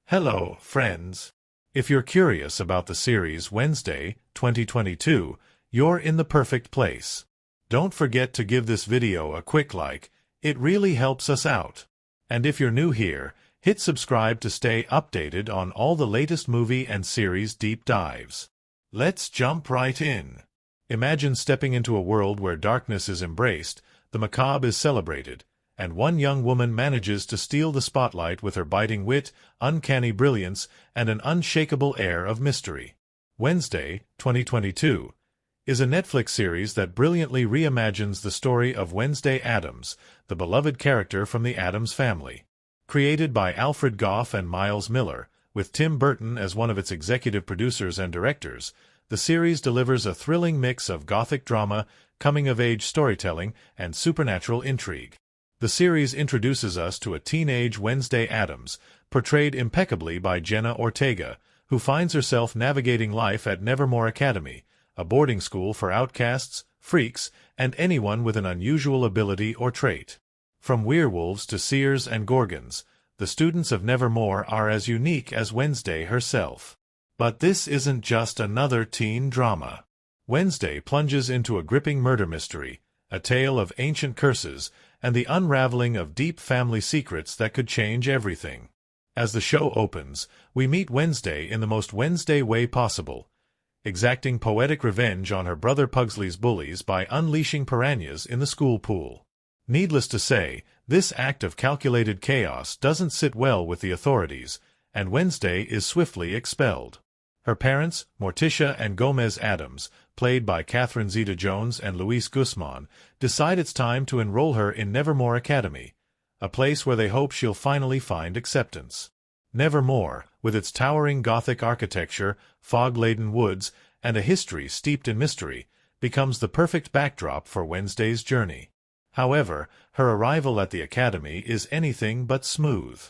Hello, friends. If you're curious about the series Wednesday, 2022, you're in the perfect place. Don't forget to give this video a quick like, it really helps us out. And if you're new here, hit subscribe to stay updated on all the latest movie and series deep dives. Let's jump right in. Imagine stepping into a world where darkness is embraced, the macabre is celebrated, and one young woman manages to steal the spotlight with her biting wit, uncanny brilliance, and an unshakable air of mystery. Wednesday, 2022, is a Netflix series that brilliantly reimagines the story of Wednesday Addams, the beloved character from the Addams family. Created by Alfred Gough and Miles Miller, with Tim Burton as one of its executive producers and directors, the series delivers a thrilling mix of gothic drama, coming-of-age storytelling, and supernatural intrigue. The series introduces us to a teenage Wednesday Addams, portrayed impeccably by Jenna Ortega, who finds herself navigating life at Nevermore Academy, a boarding school for outcasts, freaks, and anyone with an unusual ability or trait. From werewolves to seers and gorgons, the students of Nevermore are as unique as Wednesday herself. But this isn't just another teen drama. Wednesday plunges into a gripping murder mystery, a tale of ancient curses, and the unraveling of deep family secrets that could change everything. As the show opens, we meet Wednesday in the most Wednesday way possible, exacting poetic revenge on her brother Pugsley's bullies by unleashing piranhas in the school pool. Needless to say, this act of calculated chaos doesn't sit well with the authorities, and Wednesday is swiftly expelled. Her parents, Morticia and Gomez Addams, played by Catherine Zeta-Jones and Luis Guzmán, decide it's time to enroll her in Nevermore Academy, a place where they hope she'll finally find acceptance. Nevermore, with its towering Gothic architecture, fog-laden woods, and a history steeped in mystery, becomes the perfect backdrop for Wednesday's journey. However, her arrival at the academy is anything but smooth.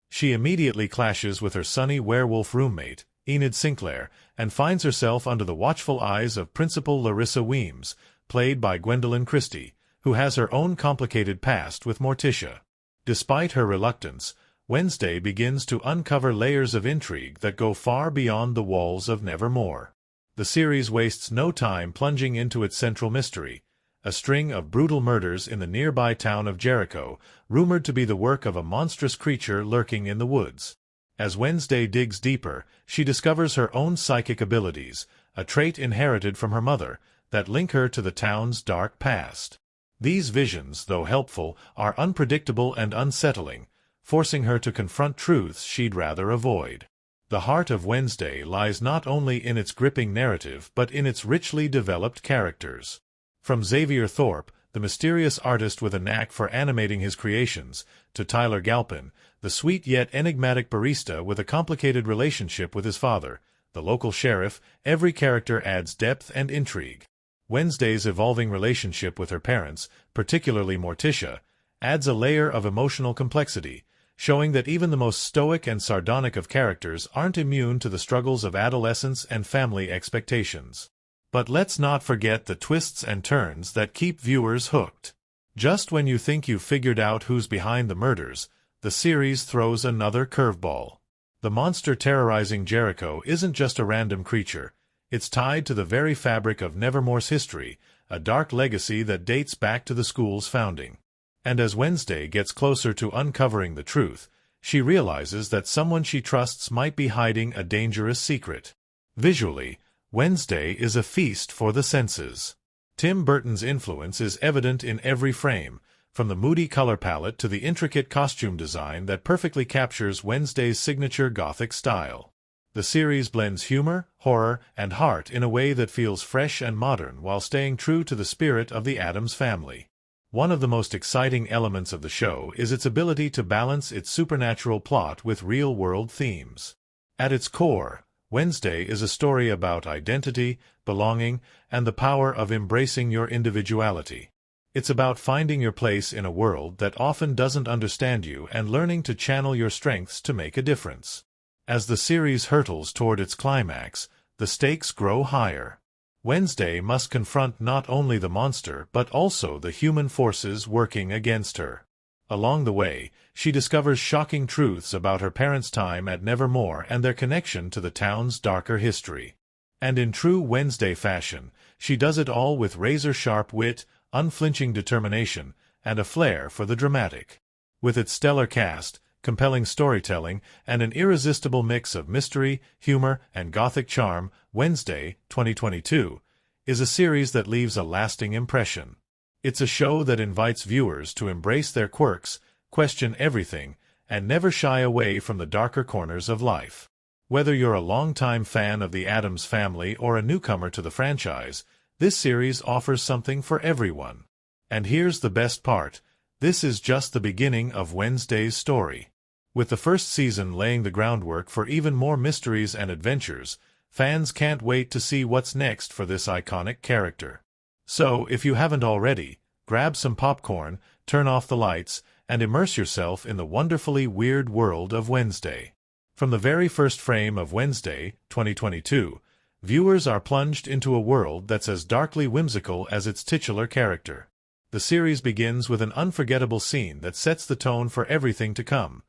She immediately clashes with her sunny werewolf roommate, Enid Sinclair, and finds herself under the watchful eyes of Principal Larissa Weems, played by Gwendolyn Christie, who has her own complicated past with Morticia. Despite her reluctance, Wednesday begins to uncover layers of intrigue that go far beyond the walls of Nevermore. The series wastes no time plunging into its central mystery, a string of brutal murders in the nearby town of Jericho, rumored to be the work of a monstrous creature lurking in the woods. As Wednesday digs deeper, she discovers her own psychic abilities, a trait inherited from her mother, that link her to the town's dark past. These visions, though helpful, are unpredictable and unsettling, forcing her to confront truths she'd rather avoid. The heart of Wednesday lies not only in its gripping narrative but in its richly developed characters. From Xavier Thorpe, the mysterious artist with a knack for animating his creations, to Tyler Galpin, the sweet yet enigmatic barista with a complicated relationship with his father, the local sheriff, every character adds depth and intrigue. Wednesday's evolving relationship with her parents, particularly Morticia, adds a layer of emotional complexity, showing that even the most stoic and sardonic of characters aren't immune to the struggles of adolescence and family expectations. But let's not forget the twists and turns that keep viewers hooked. Just when you think you've figured out who's behind the murders, the series throws another curveball. The monster terrorizing Jericho isn't just a random creature. It's tied to the very fabric of Nevermore's history, a dark legacy that dates back to the school's founding. And as Wednesday gets closer to uncovering the truth, she realizes that someone she trusts might be hiding a dangerous secret. Visually, Wednesday is a feast for the senses. Tim Burton's influence is evident in every frame, from the moody color palette to the intricate costume design that perfectly captures Wednesday's signature Gothic style. The series blends humor, horror, and heart in a way that feels fresh and modern while staying true to the spirit of the Addams family. One of the most exciting elements of the show is its ability to balance its supernatural plot with real-world themes. At its core, Wednesday is a story about identity, belonging, and the power of embracing your individuality. It's about finding your place in a world that often doesn't understand you and learning to channel your strengths to make a difference. As the series hurtles toward its climax, the stakes grow higher. Wednesday must confront not only the monster but also the human forces working against her. Along the way, she discovers shocking truths about her parents' time at Nevermore and their connection to the town's darker history. And in true Wednesday fashion, she does it all with razor-sharp wit, unflinching determination, and a flair for the dramatic. With its stellar cast, compelling storytelling, and an irresistible mix of mystery, humor, and gothic charm, Wednesday, 2022, is a series that leaves a lasting impression. It's a show that invites viewers to embrace their quirks, question everything, and never shy away from the darker corners of life. Whether you're a longtime fan of the Addams family or a newcomer to the franchise, this series offers something for everyone. And here's the best part. This is just the beginning of Wednesday's story. With the first season laying the groundwork for even more mysteries and adventures, fans can't wait to see what's next for this iconic character. So, if you haven't already, grab some popcorn, turn off the lights, and immerse yourself in the wonderfully weird world of Wednesday. From the very first frame of Wednesday, 2022, viewers are plunged into a world that's as darkly whimsical as its titular character. The series begins with an unforgettable scene that sets the tone for everything to come.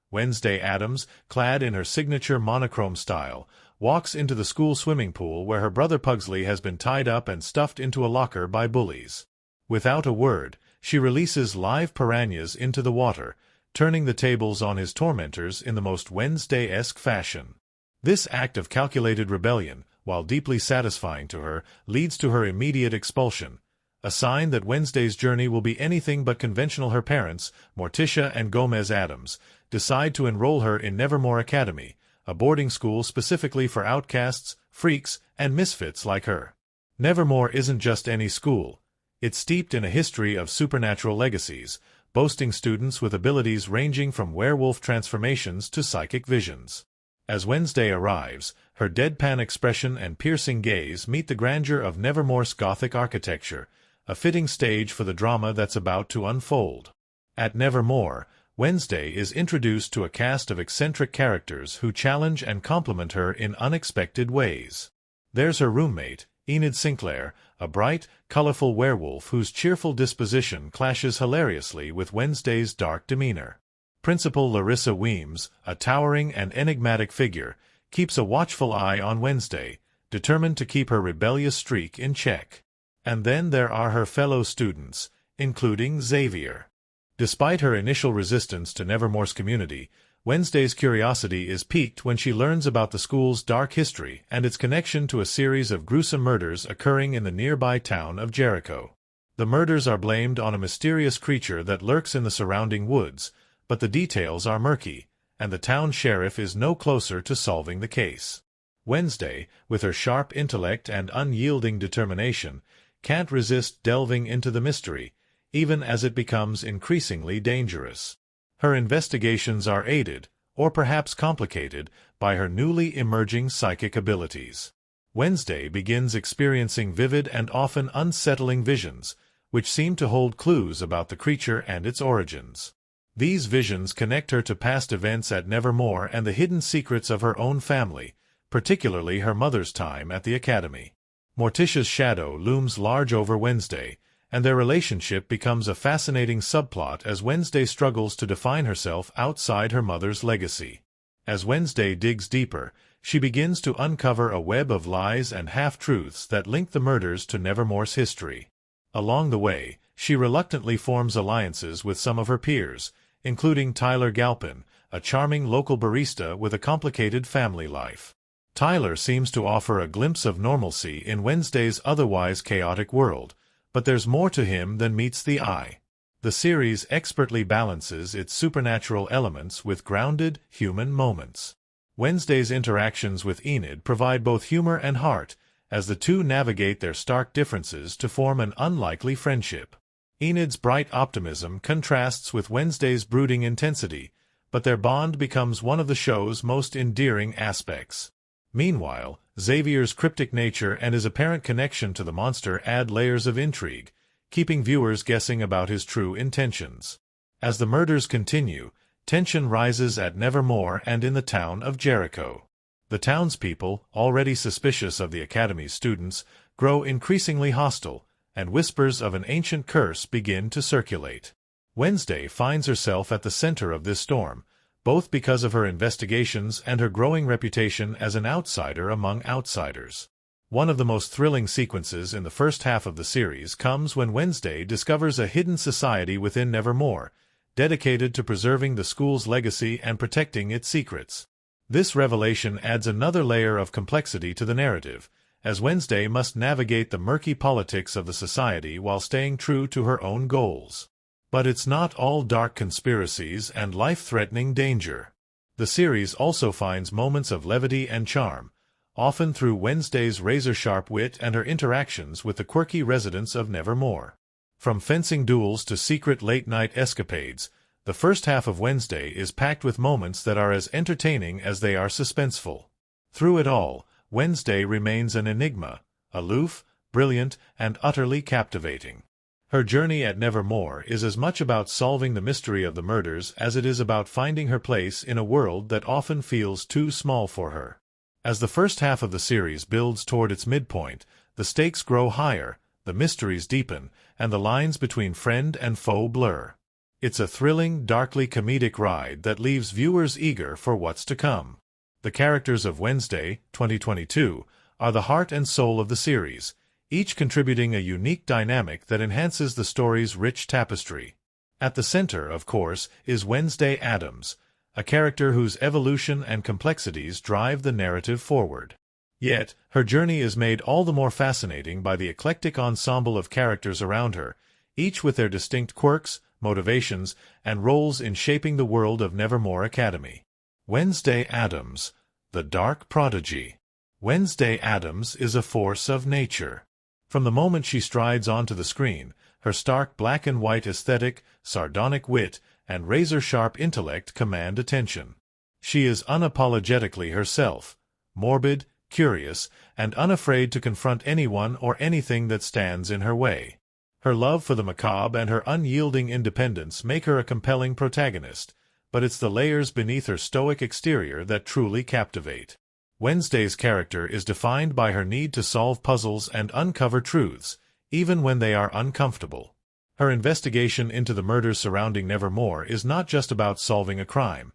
Wednesday Addams, clad in her signature monochrome style, walks into the school swimming pool where her brother Pugsley has been tied up and stuffed into a locker by bullies. Without a word, she releases live piranhas into the water, turning the tables on his tormentors in the most Wednesday-esque fashion. This act of calculated rebellion, while deeply satisfying to her, leads to her immediate expulsion, a sign that Wednesday's journey will be anything but conventional. Her parents, Morticia and Gomez Addams, decide to enroll her in Nevermore Academy, a boarding school specifically for outcasts, freaks, and misfits like her. Nevermore isn't just any school. It's steeped in a history of supernatural legacies, boasting students with abilities ranging from werewolf transformations to psychic visions. As Wednesday arrives, her deadpan expression and piercing gaze meet the grandeur of Nevermore's Gothic architecture, a fitting stage for the drama that's about to unfold. At Nevermore, Wednesday is introduced to a cast of eccentric characters who challenge and compliment her in unexpected ways. There's her roommate, Enid Sinclair, a bright, colorful werewolf whose cheerful disposition clashes hilariously with Wednesday's dark demeanor. Principal Larissa Weems, a towering and enigmatic figure, keeps a watchful eye on Wednesday, determined to keep her rebellious streak in check. And then there are her fellow students, including Xavier. Despite her initial resistance to Nevermore's community, Wednesday's curiosity is piqued when she learns about the school's dark history and its connection to a series of gruesome murders occurring in the nearby town of Jericho. The murders are blamed on a mysterious creature that lurks in the surrounding woods, but the details are murky, and the town sheriff is no closer to solving the case. Wednesday, with her sharp intellect and unyielding determination, can't resist delving into the mystery, even as it becomes increasingly dangerous. Her investigations are aided, or perhaps complicated, by her newly emerging psychic abilities. Wednesday begins experiencing vivid and often unsettling visions, which seem to hold clues about the creature and its origins. These visions connect her to past events at Nevermore and the hidden secrets of her own family, particularly her mother's time at the academy. Morticia's shadow looms large over Wednesday, and their relationship becomes a fascinating subplot as Wednesday struggles to define herself outside her mother's legacy. As Wednesday digs deeper, she begins to uncover a web of lies and half-truths that link the murders to Nevermore's history. Along the way, she reluctantly forms alliances with some of her peers, including Tyler Galpin, a charming local barista with a complicated family life. Tyler seems to offer a glimpse of normalcy in Wednesday's otherwise chaotic world, but there's more to him than meets the eye. The series expertly balances its supernatural elements with grounded, human moments. Wednesday's interactions with Enid provide both humor and heart, as the two navigate their stark differences to form an unlikely friendship. Enid's bright optimism contrasts with Wednesday's brooding intensity, but their bond becomes one of the show's most endearing aspects. Meanwhile, Xavier's cryptic nature and his apparent connection to the monster add layers of intrigue, keeping viewers guessing about his true intentions. As the murders continue, tension rises at Nevermore and in the town of Jericho. The townspeople, already suspicious of the Academy's students, grow increasingly hostile, and whispers of an ancient curse begin to circulate. Wednesday finds herself at the center of this storm, both because of her investigations and her growing reputation as an outsider among outsiders. One of the most thrilling sequences in the first half of the series comes when Wednesday discovers a hidden society within Nevermore, dedicated to preserving the school's legacy and protecting its secrets. This revelation adds another layer of complexity to the narrative, as Wednesday must navigate the murky politics of the society while staying true to her own goals. But it's not all dark conspiracies and life-threatening danger. The series also finds moments of levity and charm, often through Wednesday's razor-sharp wit and her interactions with the quirky residents of Nevermore. From fencing duels to secret late-night escapades, the first half of Wednesday is packed with moments that are as entertaining as they are suspenseful. Through it all, Wednesday remains an enigma, aloof, brilliant, and utterly captivating. Her journey at Nevermore is as much about solving the mystery of the murders as it is about finding her place in a world that often feels too small for her. As the first half of the series builds toward its midpoint, the stakes grow higher, the mysteries deepen, and the lines between friend and foe blur. It's a thrilling, darkly comedic ride that leaves viewers eager for what's to come. The characters of Wednesday, 2022, are the heart and soul of the series, each contributing a unique dynamic that enhances the story's rich tapestry. At the center, of course, is Wednesday Addams, a character whose evolution and complexities drive the narrative forward. Yet, her journey is made all the more fascinating by the eclectic ensemble of characters around her, each with their distinct quirks, motivations, and roles in shaping the world of Nevermore Academy. Wednesday Addams, the dark prodigy. Wednesday Addams is a force of nature. From the moment she strides onto the screen, her stark black-and-white aesthetic, sardonic wit, and razor-sharp intellect command attention. She is unapologetically herself, morbid, curious, and unafraid to confront anyone or anything that stands in her way. Her love for the macabre and her unyielding independence make her a compelling protagonist, but it's the layers beneath her stoic exterior that truly captivate. Wednesday's character is defined by her need to solve puzzles and uncover truths, even when they are uncomfortable. Her investigation into the murders surrounding Nevermore is not just about solving a crime.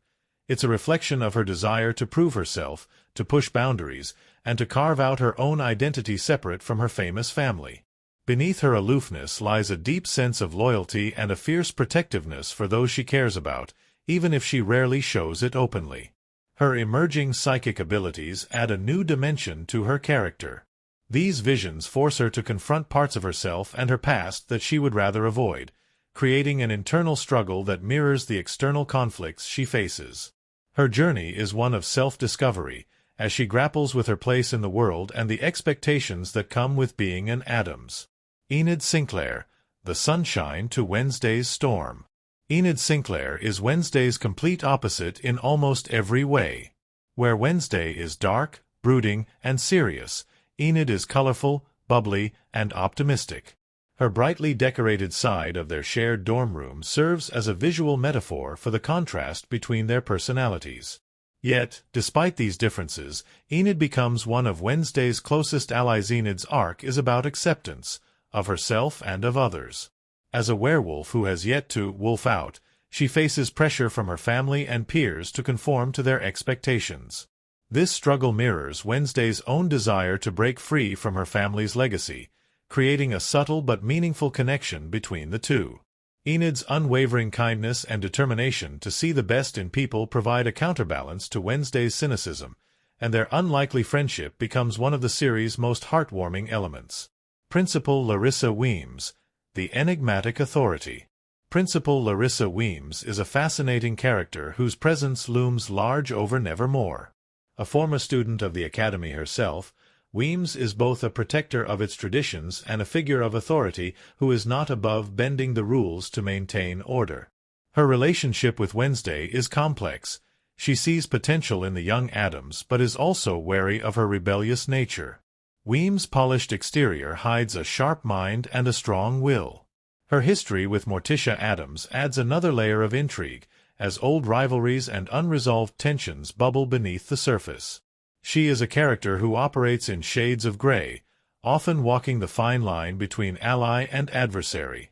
It's a reflection of her desire to prove herself, to push boundaries, and to carve out her own identity separate from her famous family. Beneath her aloofness lies a deep sense of loyalty and a fierce protectiveness for those she cares about, even if she rarely shows it openly. Her emerging psychic abilities add a new dimension to her character. These visions force her to confront parts of herself and her past that she would rather avoid, creating an internal struggle that mirrors the external conflicts she faces. Her journey is one of self-discovery, as she grapples with her place in the world and the expectations that come with being an Addams. Enid Sinclair, the sunshine to Wednesday's storm. Enid Sinclair is Wednesday's complete opposite in almost every way. Where Wednesday is dark, brooding, and serious, Enid is colorful, bubbly, and optimistic. Her brightly decorated side of their shared dorm room serves as a visual metaphor for the contrast between their personalities. Yet, despite these differences, Enid becomes one of Wednesday's closest allies. Enid's arc is about acceptance, of herself and of others. As a werewolf who has yet to wolf out, she faces pressure from her family and peers to conform to their expectations. This struggle mirrors Wednesday's own desire to break free from her family's legacy, creating a subtle but meaningful connection between the two. Enid's unwavering kindness and determination to see the best in people provide a counterbalance to Wednesday's cynicism, and their unlikely friendship becomes one of the series' most heartwarming elements. Principal Larissa Weems, the enigmatic authority. Principal Larissa Weems is a fascinating character whose presence looms large over Nevermore. A former student of the Academy herself, Weems is both a protector of its traditions and a figure of authority who is not above bending the rules to maintain order. Her relationship with Wednesday is complex. She sees potential in the young Addams but is also wary of her rebellious nature. Weems' polished exterior hides a sharp mind and a strong will. Her history with Morticia Addams adds another layer of intrigue, as old rivalries and unresolved tensions bubble beneath the surface. She is a character who operates in shades of gray, often walking the fine line between ally and adversary.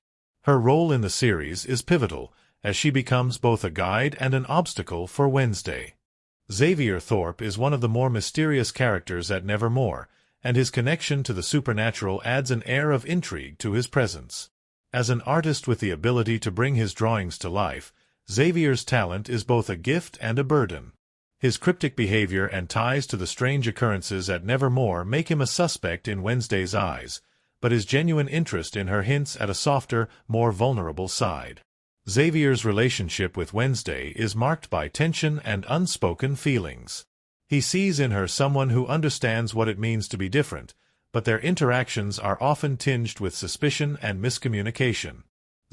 Her role in the series is pivotal, as she becomes both a guide and an obstacle for Wednesday. Xavier Thorpe is one of the more mysterious characters at Nevermore, and his connection to the supernatural adds an air of intrigue to his presence. As an artist with the ability to bring his drawings to life, Xavier's talent is both a gift and a burden. His cryptic behavior and ties to the strange occurrences at Nevermore make him a suspect in Wednesday's eyes, but his genuine interest in her hints at a softer, more vulnerable side. Xavier's relationship with Wednesday is marked by tension and unspoken feelings. He sees in her someone who understands what it means to be different, but their interactions are often tinged with suspicion and miscommunication.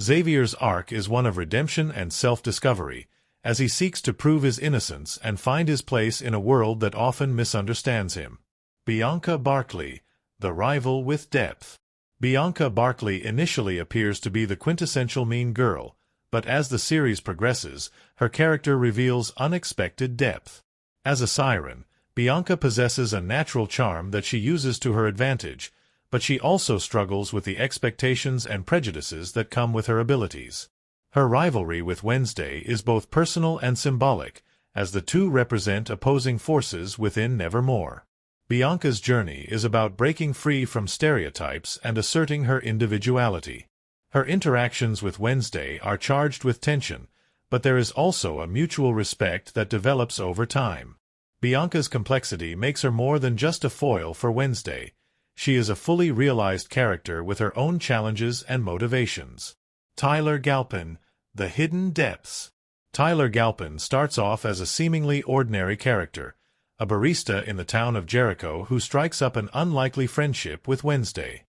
Xavier's arc is one of redemption and self-discovery, as he seeks to prove his innocence and find his place in a world that often misunderstands him. Bianca Barkley, the rival with depth. Bianca Barkley initially appears to be the quintessential mean girl, but as the series progresses, her character reveals unexpected depth. As a siren, Bianca possesses a natural charm that she uses to her advantage, but she also struggles with the expectations and prejudices that come with her abilities. Her rivalry with Wednesday is both personal and symbolic, as the two represent opposing forces within Nevermore. Bianca's journey is about breaking free from stereotypes and asserting her individuality. Her interactions with Wednesday are charged with tension, but there is also a mutual respect that develops over time. Bianca's complexity makes her more than just a foil for Wednesday. She is a fully realized character with her own challenges and motivations. Tyler Galpin, the hidden depths. Tyler Galpin starts off as a seemingly ordinary character, a barista in the town of Jericho who strikes up an unlikely friendship with Wednesday.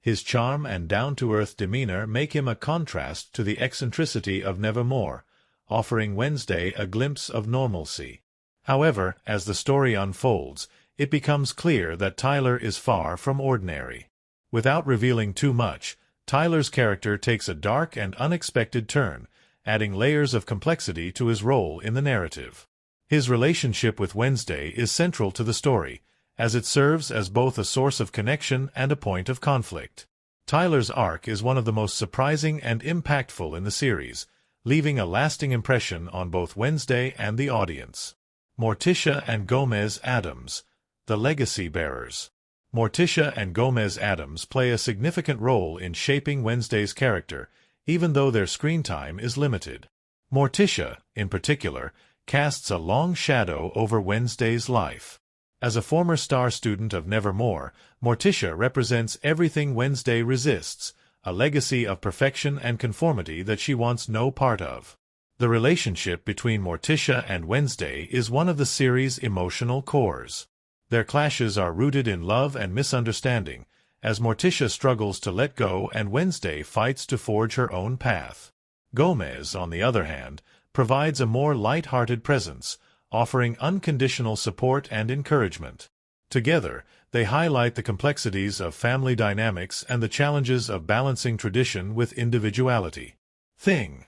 His charm and down-to-earth demeanor make him a contrast to the eccentricity of Nevermore, offering Wednesday a glimpse of normalcy. However, as the story unfolds, it becomes clear that Tyler is far from ordinary. Without revealing too much, Tyler's character takes a dark and unexpected turn, adding layers of complexity to his role in the narrative. His relationship with Wednesday is central to the story, as it serves as both a source of connection and a point of conflict. Tyler's arc is one of the most surprising and impactful in the series, leaving a lasting impression on both Wednesday and the audience. Morticia and Gomez Addams, the legacy bearers. Morticia and Gomez Addams play a significant role in shaping Wednesday's character, even though their screen time is limited. Morticia, in particular, casts a long shadow over Wednesday's life. As a former star student of Nevermore, Morticia represents everything Wednesday resists, a legacy of perfection and conformity that she wants no part of. The relationship between Morticia and Wednesday is one of the series' emotional cores. Their clashes are rooted in love and misunderstanding, as Morticia struggles to let go and Wednesday fights to forge her own path. Gomez, on the other hand, provides a more light-hearted presence, offering unconditional support and encouragement. Together, they highlight the complexities of family dynamics and the challenges of balancing tradition with individuality. Thing,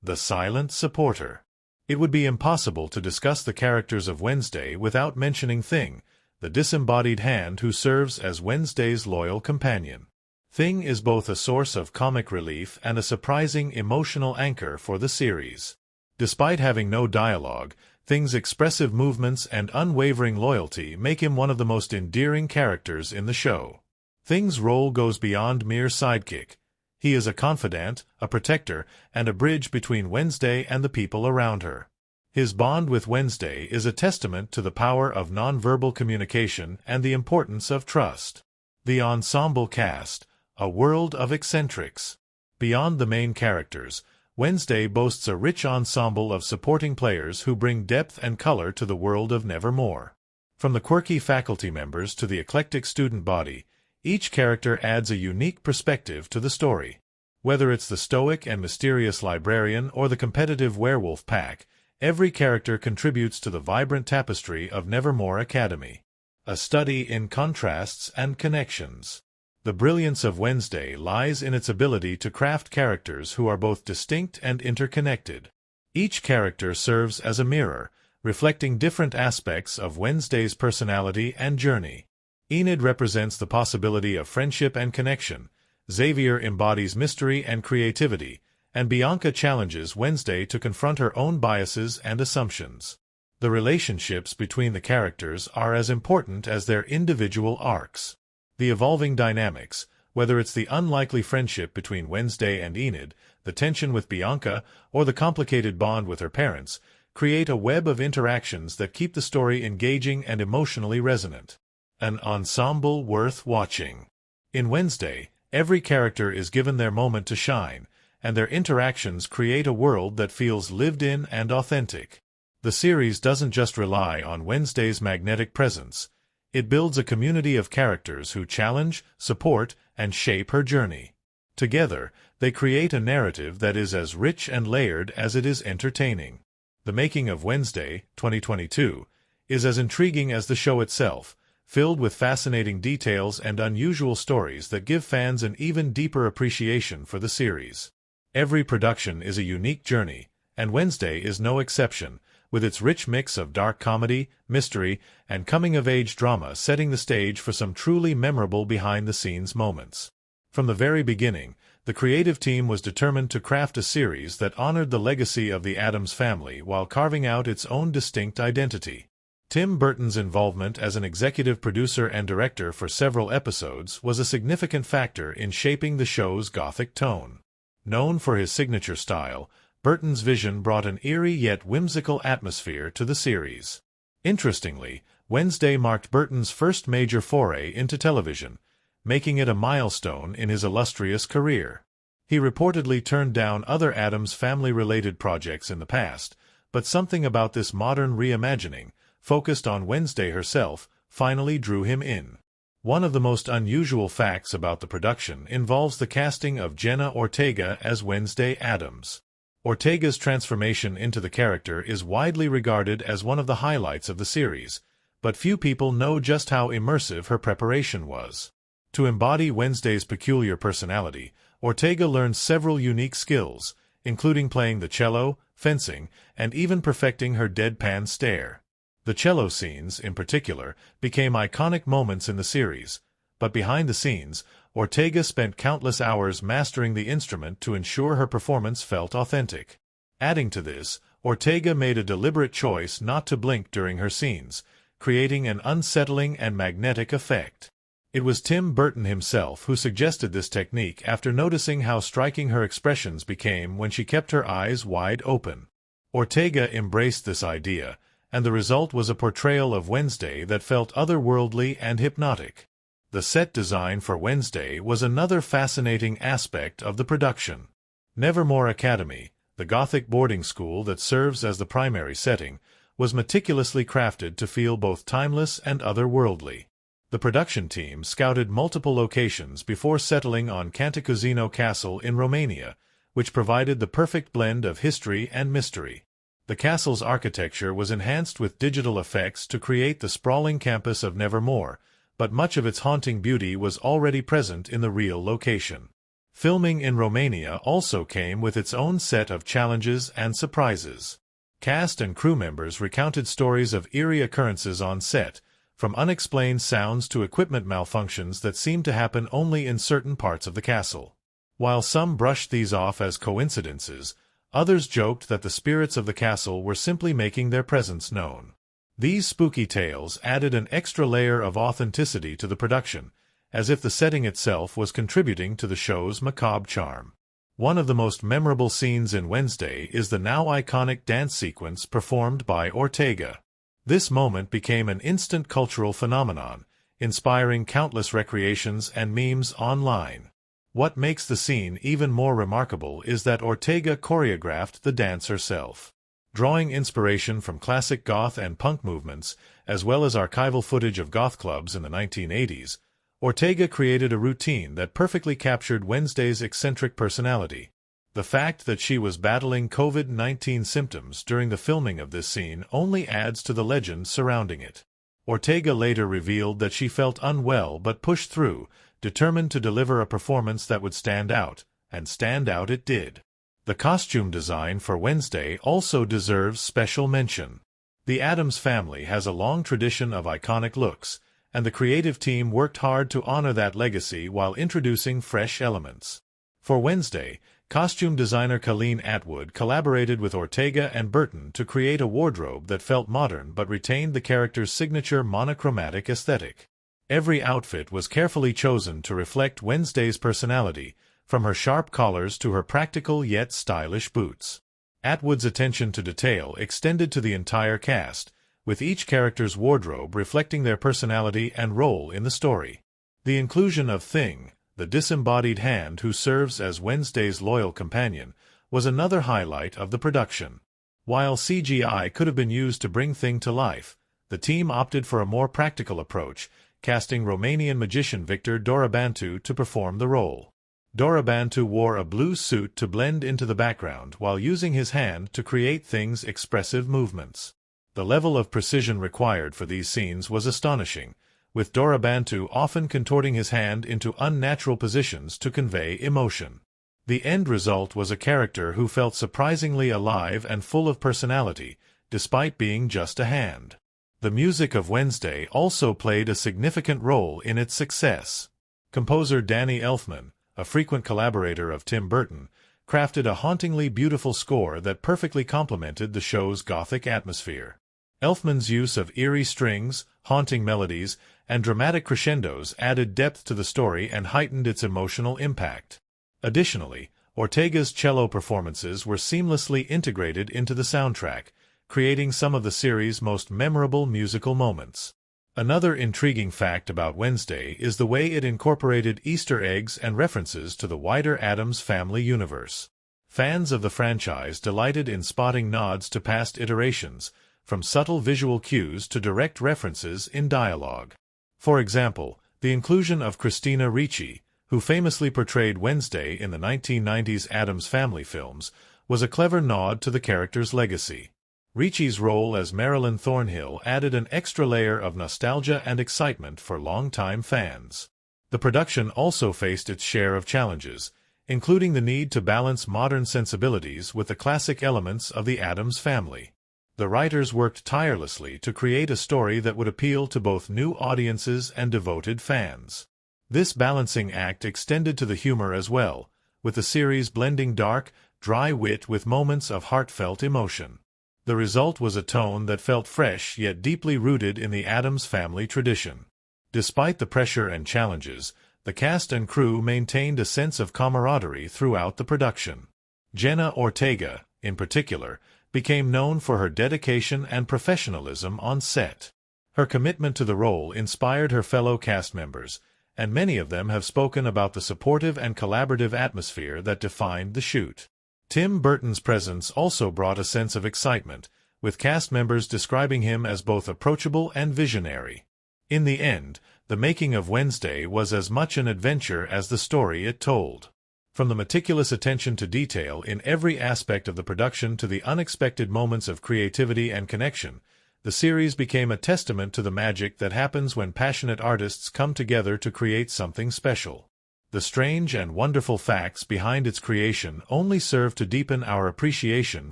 the silent supporter. It would be impossible to discuss the characters of Wednesday without mentioning Thing, the disembodied hand who serves as Wednesday's loyal companion. Thing is both a source of comic relief and a surprising emotional anchor for the series. Despite having no dialogue, Thing's expressive movements and unwavering loyalty make him one of the most endearing characters in the show. Thing's role goes beyond mere sidekick. He is a confidant, a protector, and a bridge between Wednesday and the people around her. His bond with Wednesday is a testament to the power of nonverbal communication and the importance of trust. The ensemble cast, a world of eccentrics. Beyond the main characters, Wednesday boasts a rich ensemble of supporting players who bring depth and color to the world of Nevermore. From the quirky faculty members to the eclectic student body, each character adds a unique perspective to the story. Whether it's the stoic and mysterious librarian or the competitive werewolf pack, every character contributes to the vibrant tapestry of Nevermore Academy. A study in contrasts and connections. The brilliance of Wednesday lies in its ability to craft characters who are both distinct and interconnected. Each character serves as a mirror, reflecting different aspects of Wednesday's personality and journey. Enid represents the possibility of friendship and connection, Xavier embodies mystery and creativity, and Bianca challenges Wednesday to confront her own biases and assumptions. The relationships between the characters are as important as their individual arcs. The evolving dynamics, whether it's the unlikely friendship between Wednesday and Enid, the tension with Bianca, or the complicated bond with her parents, create a web of interactions that keep the story engaging and emotionally resonant. An ensemble worth watching. In Wednesday, every character is given their moment to shine, and their interactions create a world that feels lived in and authentic. The series doesn't just rely on Wednesday's magnetic presence. It builds a community of characters who challenge, support, and shape her journey. Together, they create a narrative that is as rich and layered as it is entertaining. The making of Wednesday, 2022, is as intriguing as the show itself, filled with fascinating details and unusual stories that give fans an even deeper appreciation for the series. Every production is a unique journey, and Wednesday is no exception, with its rich mix of dark comedy, mystery, and coming-of-age drama setting the stage for some truly memorable behind-the-scenes moments. From the very beginning, the creative team was determined to craft a series that honored the legacy of the Addams family while carving out its own distinct identity. Tim Burton's involvement as an executive producer and director for several episodes was a significant factor in shaping the show's gothic tone. Known for his signature style, Burton's vision brought an eerie yet whimsical atmosphere to the series. Interestingly, Wednesday marked Burton's first major foray into television, making it a milestone in his illustrious career. He reportedly turned down other Addams family-related projects in the past, but something about this modern reimagining, focused on Wednesday herself, finally drew him in. One of the most unusual facts about the production involves the casting of Jenna Ortega as Wednesday Addams. Ortega's transformation into the character is widely regarded as one of the highlights of the series, but few people know just how immersive her preparation was. To embody Wednesday's peculiar personality, Ortega learned several unique skills, including playing the cello, fencing, and even perfecting her deadpan stare. The cello scenes, in particular, became iconic moments in the series, but behind the scenes, Ortega spent countless hours mastering the instrument to ensure her performance felt authentic. Adding to this, Ortega made a deliberate choice not to blink during her scenes, creating an unsettling and magnetic effect. It was Tim Burton himself who suggested this technique after noticing how striking her expressions became when she kept her eyes wide open. Ortega embraced this idea, and the result was a portrayal of Wednesday that felt otherworldly and hypnotic. The set design for Wednesday was another fascinating aspect of the production. Nevermore Academy, the Gothic boarding school that serves as the primary setting, was meticulously crafted to feel both timeless and otherworldly. The production team scouted multiple locations before settling on Cantacuzino Castle in Romania, which provided the perfect blend of history and mystery. The castle's architecture was enhanced with digital effects to create the sprawling campus of Nevermore, but much of its haunting beauty was already present in the real location. Filming in Romania also came with its own set of challenges and surprises. Cast and crew members recounted stories of eerie occurrences on set, from unexplained sounds to equipment malfunctions that seemed to happen only in certain parts of the castle. While some brushed these off as coincidences, others joked that the spirits of the castle were simply making their presence known. These spooky tales added an extra layer of authenticity to the production, as if the setting itself was contributing to the show's macabre charm. One of the most memorable scenes in Wednesday is the now iconic dance sequence performed by Ortega. This moment became an instant cultural phenomenon, inspiring countless recreations and memes online. What makes the scene even more remarkable is that Ortega choreographed the dance herself. Drawing inspiration from classic goth and punk movements, as well as archival footage of goth clubs in the 1980s, Ortega created a routine that perfectly captured Wednesday's eccentric personality. The fact that she was battling COVID-19 symptoms during the filming of this scene only adds to the legend surrounding it. Ortega later revealed that she felt unwell but pushed through, determined to deliver a performance that would stand out, and stand out it did. The costume design for Wednesday also deserves special mention. The Addams family has a long tradition of iconic looks, and the creative team worked hard to honor that legacy while introducing fresh elements. For Wednesday, costume designer Colleen Atwood collaborated with Ortega and Burton to create a wardrobe that felt modern but retained the character's signature monochromatic aesthetic. Every outfit was carefully chosen to reflect Wednesday's personality, from her sharp collars to her practical yet stylish boots. Atwood's attention to detail extended to the entire cast, with each character's wardrobe reflecting their personality and role in the story. The inclusion of Thing, the disembodied hand who serves as Wednesday's loyal companion, was another highlight of the production. While CGI could have been used to bring Thing to life, the team opted for a more practical approach, casting Romanian magician Victor Dorobantu to perform the role. Dorobantu wore a blue suit to blend into the background while using his hand to create Thing's expressive movements. The level of precision required for these scenes was astonishing, with Dorobantu often contorting his hand into unnatural positions to convey emotion. The end result was a character who felt surprisingly alive and full of personality, despite being just a hand. The music of Wednesday also played a significant role in its success. Composer Danny Elfman, a frequent collaborator of Tim Burton, crafted a hauntingly beautiful score that perfectly complemented the show's gothic atmosphere. Elfman's use of eerie strings, haunting melodies, and dramatic crescendos added depth to the story and heightened its emotional impact. Additionally, Ortega's cello performances were seamlessly integrated into the soundtrack, creating some of the series' most memorable musical moments. Another intriguing fact about Wednesday is the way it incorporated Easter eggs and references to the wider Addams Family universe. Fans of the franchise delighted in spotting nods to past iterations, from subtle visual cues to direct references in dialogue. For example, the inclusion of Christina Ricci, who famously portrayed Wednesday in the 1990s Addams Family films, was a clever nod to the character's legacy. Ricci's role as Marilyn Thornhill added an extra layer of nostalgia and excitement for longtime fans. The production also faced its share of challenges, including the need to balance modern sensibilities with the classic elements of the Addams Family. The writers worked tirelessly to create a story that would appeal to both new audiences and devoted fans. This balancing act extended to the humor as well, with the series blending dark, dry wit with moments of heartfelt emotion. The result was a tone that felt fresh yet deeply rooted in the Addams Family tradition. Despite the pressure and challenges, the cast and crew maintained a sense of camaraderie throughout the production. Jenna Ortega, in particular, became known for her dedication and professionalism on set. Her commitment to the role inspired her fellow cast members, and many of them have spoken about the supportive and collaborative atmosphere that defined the shoot. Tim Burton's presence also brought a sense of excitement, with cast members describing him as both approachable and visionary. In the end, the making of Wednesday was as much an adventure as the story it told. From the meticulous attention to detail in every aspect of the production to the unexpected moments of creativity and connection, the series became a testament to the magic that happens when passionate artists come together to create something special. The strange and wonderful facts behind its creation only serve to deepen our appreciation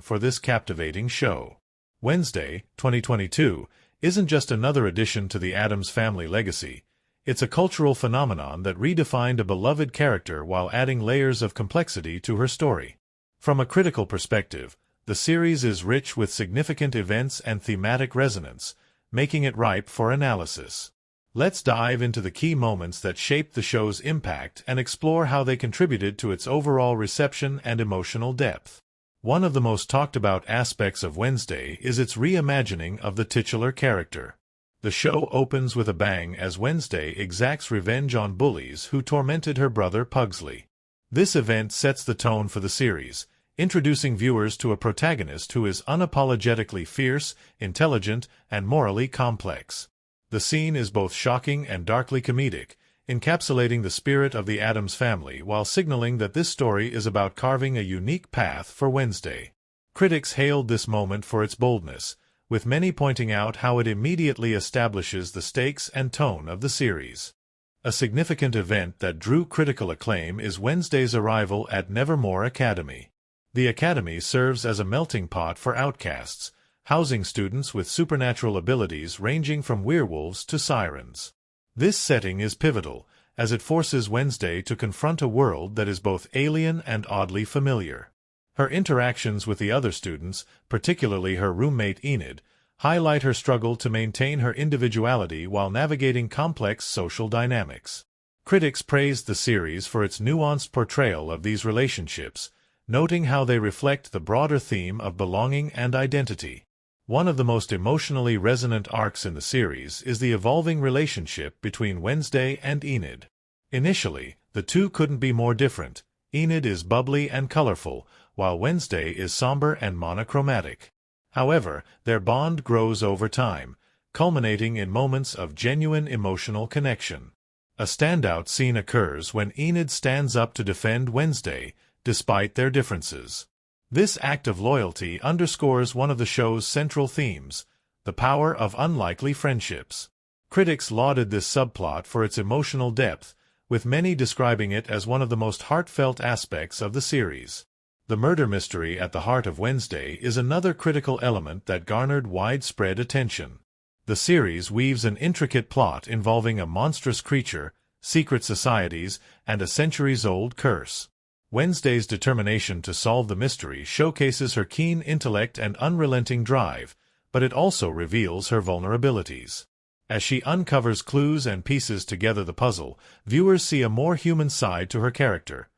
for this captivating show. Wednesday, 2022, isn't just another addition to the Addams Family legacy. It's a cultural phenomenon that redefined a beloved character while adding layers of complexity to her story. From a critical perspective, the series is rich with significant events and thematic resonance, making it ripe for analysis. Let's dive into the key moments that shaped the show's impact and explore how they contributed to its overall reception and emotional depth. One of the most talked about aspects of Wednesday is its reimagining of the titular character. The show opens with a bang as Wednesday exacts revenge on bullies who tormented her brother Pugsley. This event sets the tone for the series, introducing viewers to a protagonist who is unapologetically fierce, intelligent, and morally complex. The scene is both shocking and darkly comedic, encapsulating the spirit of the Addams Family while signaling that this story is about carving a unique path for Wednesday. Critics hailed this moment for its boldness, with many pointing out how it immediately establishes the stakes and tone of the series. A significant event that drew critical acclaim is Wednesday's arrival at Nevermore Academy. The academy serves as a melting pot for outcasts, housing students with supernatural abilities ranging from werewolves to sirens. This setting is pivotal, as it forces Wednesday to confront a world that is both alien and oddly familiar. Her interactions with the other students, particularly her roommate Enid, highlight her struggle to maintain her individuality while navigating complex social dynamics. Critics praised the series for its nuanced portrayal of these relationships, noting how they reflect the broader theme of belonging and identity. One of the most emotionally resonant arcs in the series is the evolving relationship between Wednesday and Enid. Initially, the two couldn't be more different. Enid is bubbly and colorful, while Wednesday is somber and monochromatic. However, their bond grows over time, culminating in moments of genuine emotional connection. A standout scene occurs when Enid stands up to defend Wednesday, despite their differences. This act of loyalty underscores one of the show's central themes, the power of unlikely friendships. Critics lauded this subplot for its emotional depth, with many describing it as one of the most heartfelt aspects of the series. The murder mystery at the heart of Wednesday is another critical element that garnered widespread attention. The series weaves an intricate plot involving a monstrous creature, secret societies, and a centuries-old curse. Wednesday's determination to solve the mystery showcases her keen intellect and unrelenting drive, but it also reveals her vulnerabilities. As she uncovers clues and pieces together the puzzle, viewers see a more human side to her character,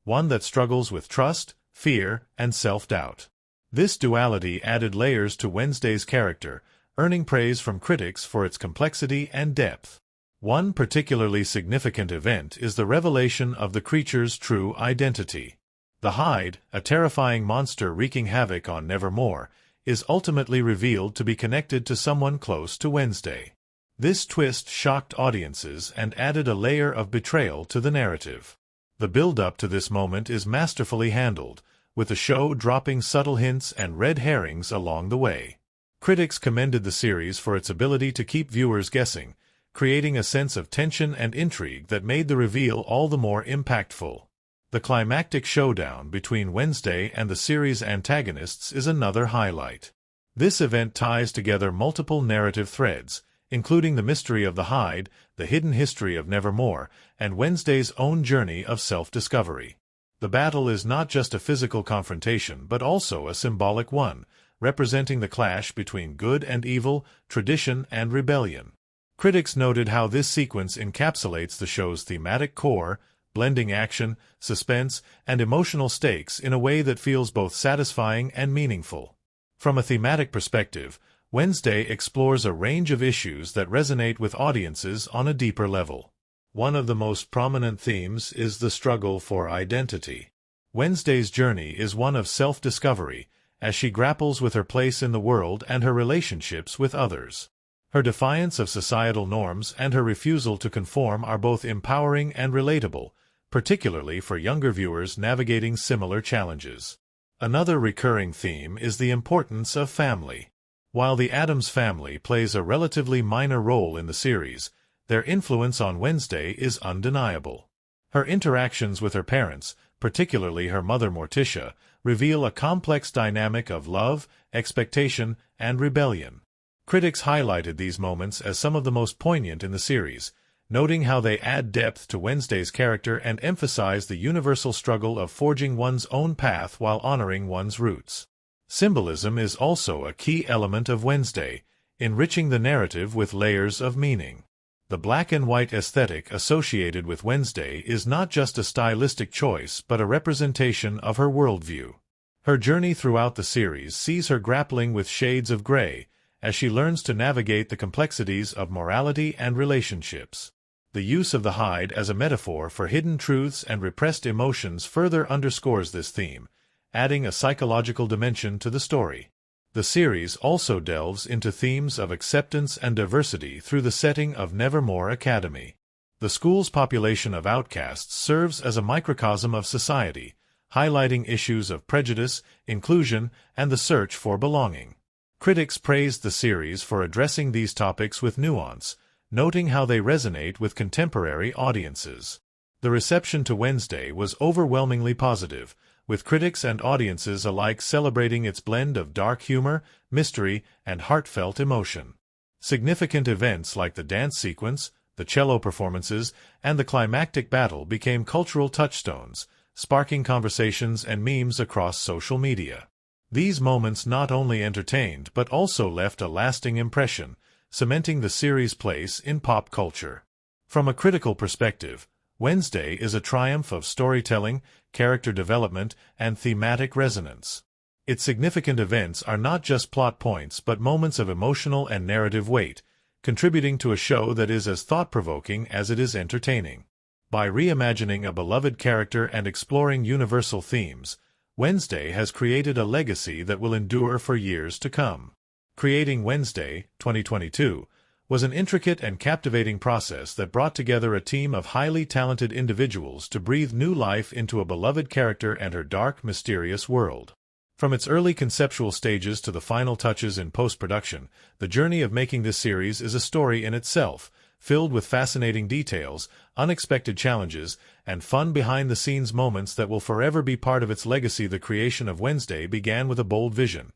one that struggles with trust, fear, and self-doubt. This duality added layers to Wednesday's character, earning praise from critics for its complexity and depth. One particularly significant event is the revelation of the creature's true identity. The Hyde, a terrifying monster wreaking havoc on Nevermore, is ultimately revealed to be connected to someone close to Wednesday. This twist shocked audiences and added a layer of betrayal to the narrative. The build-up to this moment is masterfully handled, with the show dropping subtle hints and red herrings along the way. Critics commended the series for its ability to keep viewers guessing, creating a sense of tension and intrigue that made the reveal all the more impactful. The climactic showdown between Wednesday and the series' antagonists is another highlight. This event ties together multiple narrative threads, including the mystery of the Hyde, the hidden history of Nevermore, and Wednesday's own journey of self-discovery. The battle is not just a physical confrontation but also a symbolic one, representing the clash between good and evil, tradition and rebellion. Critics noted how this sequence encapsulates the show's thematic core, blending action, suspense, and emotional stakes in a way that feels both satisfying and meaningful. From a thematic perspective, Wednesday explores a range of issues that resonate with audiences on a deeper level. One of the most prominent themes is the struggle for identity. Wednesday's journey is one of self-discovery, as she grapples with her place in the world and her relationships with others. Her defiance of societal norms and her refusal to conform are both empowering and relatable, particularly for younger viewers navigating similar challenges. Another recurring theme is the importance of family. While the Addams family plays a relatively minor role in the series, their influence on Wednesday is undeniable. Her interactions with her parents, particularly her mother Morticia, reveal a complex dynamic of love, expectation, and rebellion. Critics highlighted these moments as some of the most poignant in the series, noting how they add depth to Wednesday's character and emphasize the universal struggle of forging one's own path while honoring one's roots. Symbolism is also a key element of Wednesday, enriching the narrative with layers of meaning. The black and white aesthetic associated with Wednesday is not just a stylistic choice but a representation of her worldview. Her journey throughout the series sees her grappling with shades of gray, as she learns to navigate the complexities of morality and relationships. The use of the Hyde as a metaphor for hidden truths and repressed emotions further underscores this theme, adding a psychological dimension to the story. The series also delves into themes of acceptance and diversity through the setting of Nevermore Academy. The school's population of outcasts serves as a microcosm of society, highlighting issues of prejudice, inclusion, and the search for belonging. Critics praised the series for addressing these topics with nuance, noting how they resonate with contemporary audiences. The reception to Wednesday was overwhelmingly positive, with critics and audiences alike celebrating its blend of dark humor, mystery, and heartfelt emotion. Significant events like the dance sequence, The cello performances and the climactic battle became cultural touchstones, sparking conversations and memes across social media. These moments not only entertained but also left a lasting impression, cementing the series' place in pop culture. From a critical perspective, Wednesday is a triumph of storytelling, character development, and thematic resonance. Its significant events are not just plot points but moments of emotional and narrative weight, contributing to a show that is as thought-provoking as it is entertaining. By reimagining a beloved character and exploring universal themes, Wednesday has created a legacy that will endure for years to come. Creating Wednesday, 2022, was an intricate and captivating process that brought together a team of highly talented individuals to breathe new life into a beloved character and her dark, mysterious world. From its early conceptual stages to the final touches in post-production, the journey of making this series is a story in itself, filled with fascinating details, unexpected challenges, and fun behind-the-scenes moments that will forever be part of its legacy. The creation of Wednesday began with a bold vision: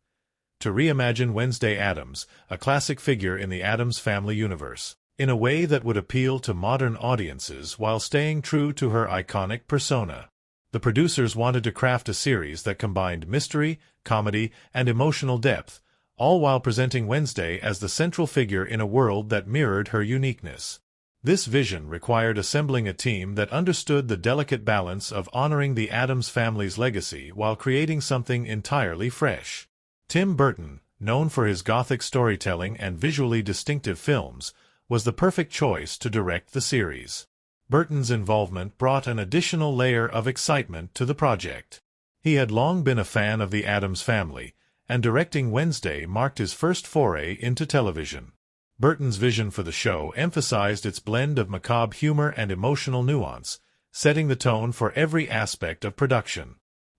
to reimagine Wednesday Addams, a classic figure in the Addams Family universe, in a way that would appeal to modern audiences while staying true to her iconic persona. The producers wanted to craft a series that combined mystery, comedy, and emotional depth, all while presenting Wednesday as the central figure in a world that mirrored her uniqueness. This vision required assembling a team that understood the delicate balance of honoring the Addams family's legacy while creating something entirely fresh. Tim Burton, known for his gothic storytelling and visually distinctive films, was the perfect choice to direct the series. Burton's involvement brought an additional layer of excitement to the project. He had long been a fan of the Addams family, and directing Wednesday marked his first foray into television. Burton's vision for the show emphasized its blend of macabre humor and emotional nuance, setting the tone for every aspect of production.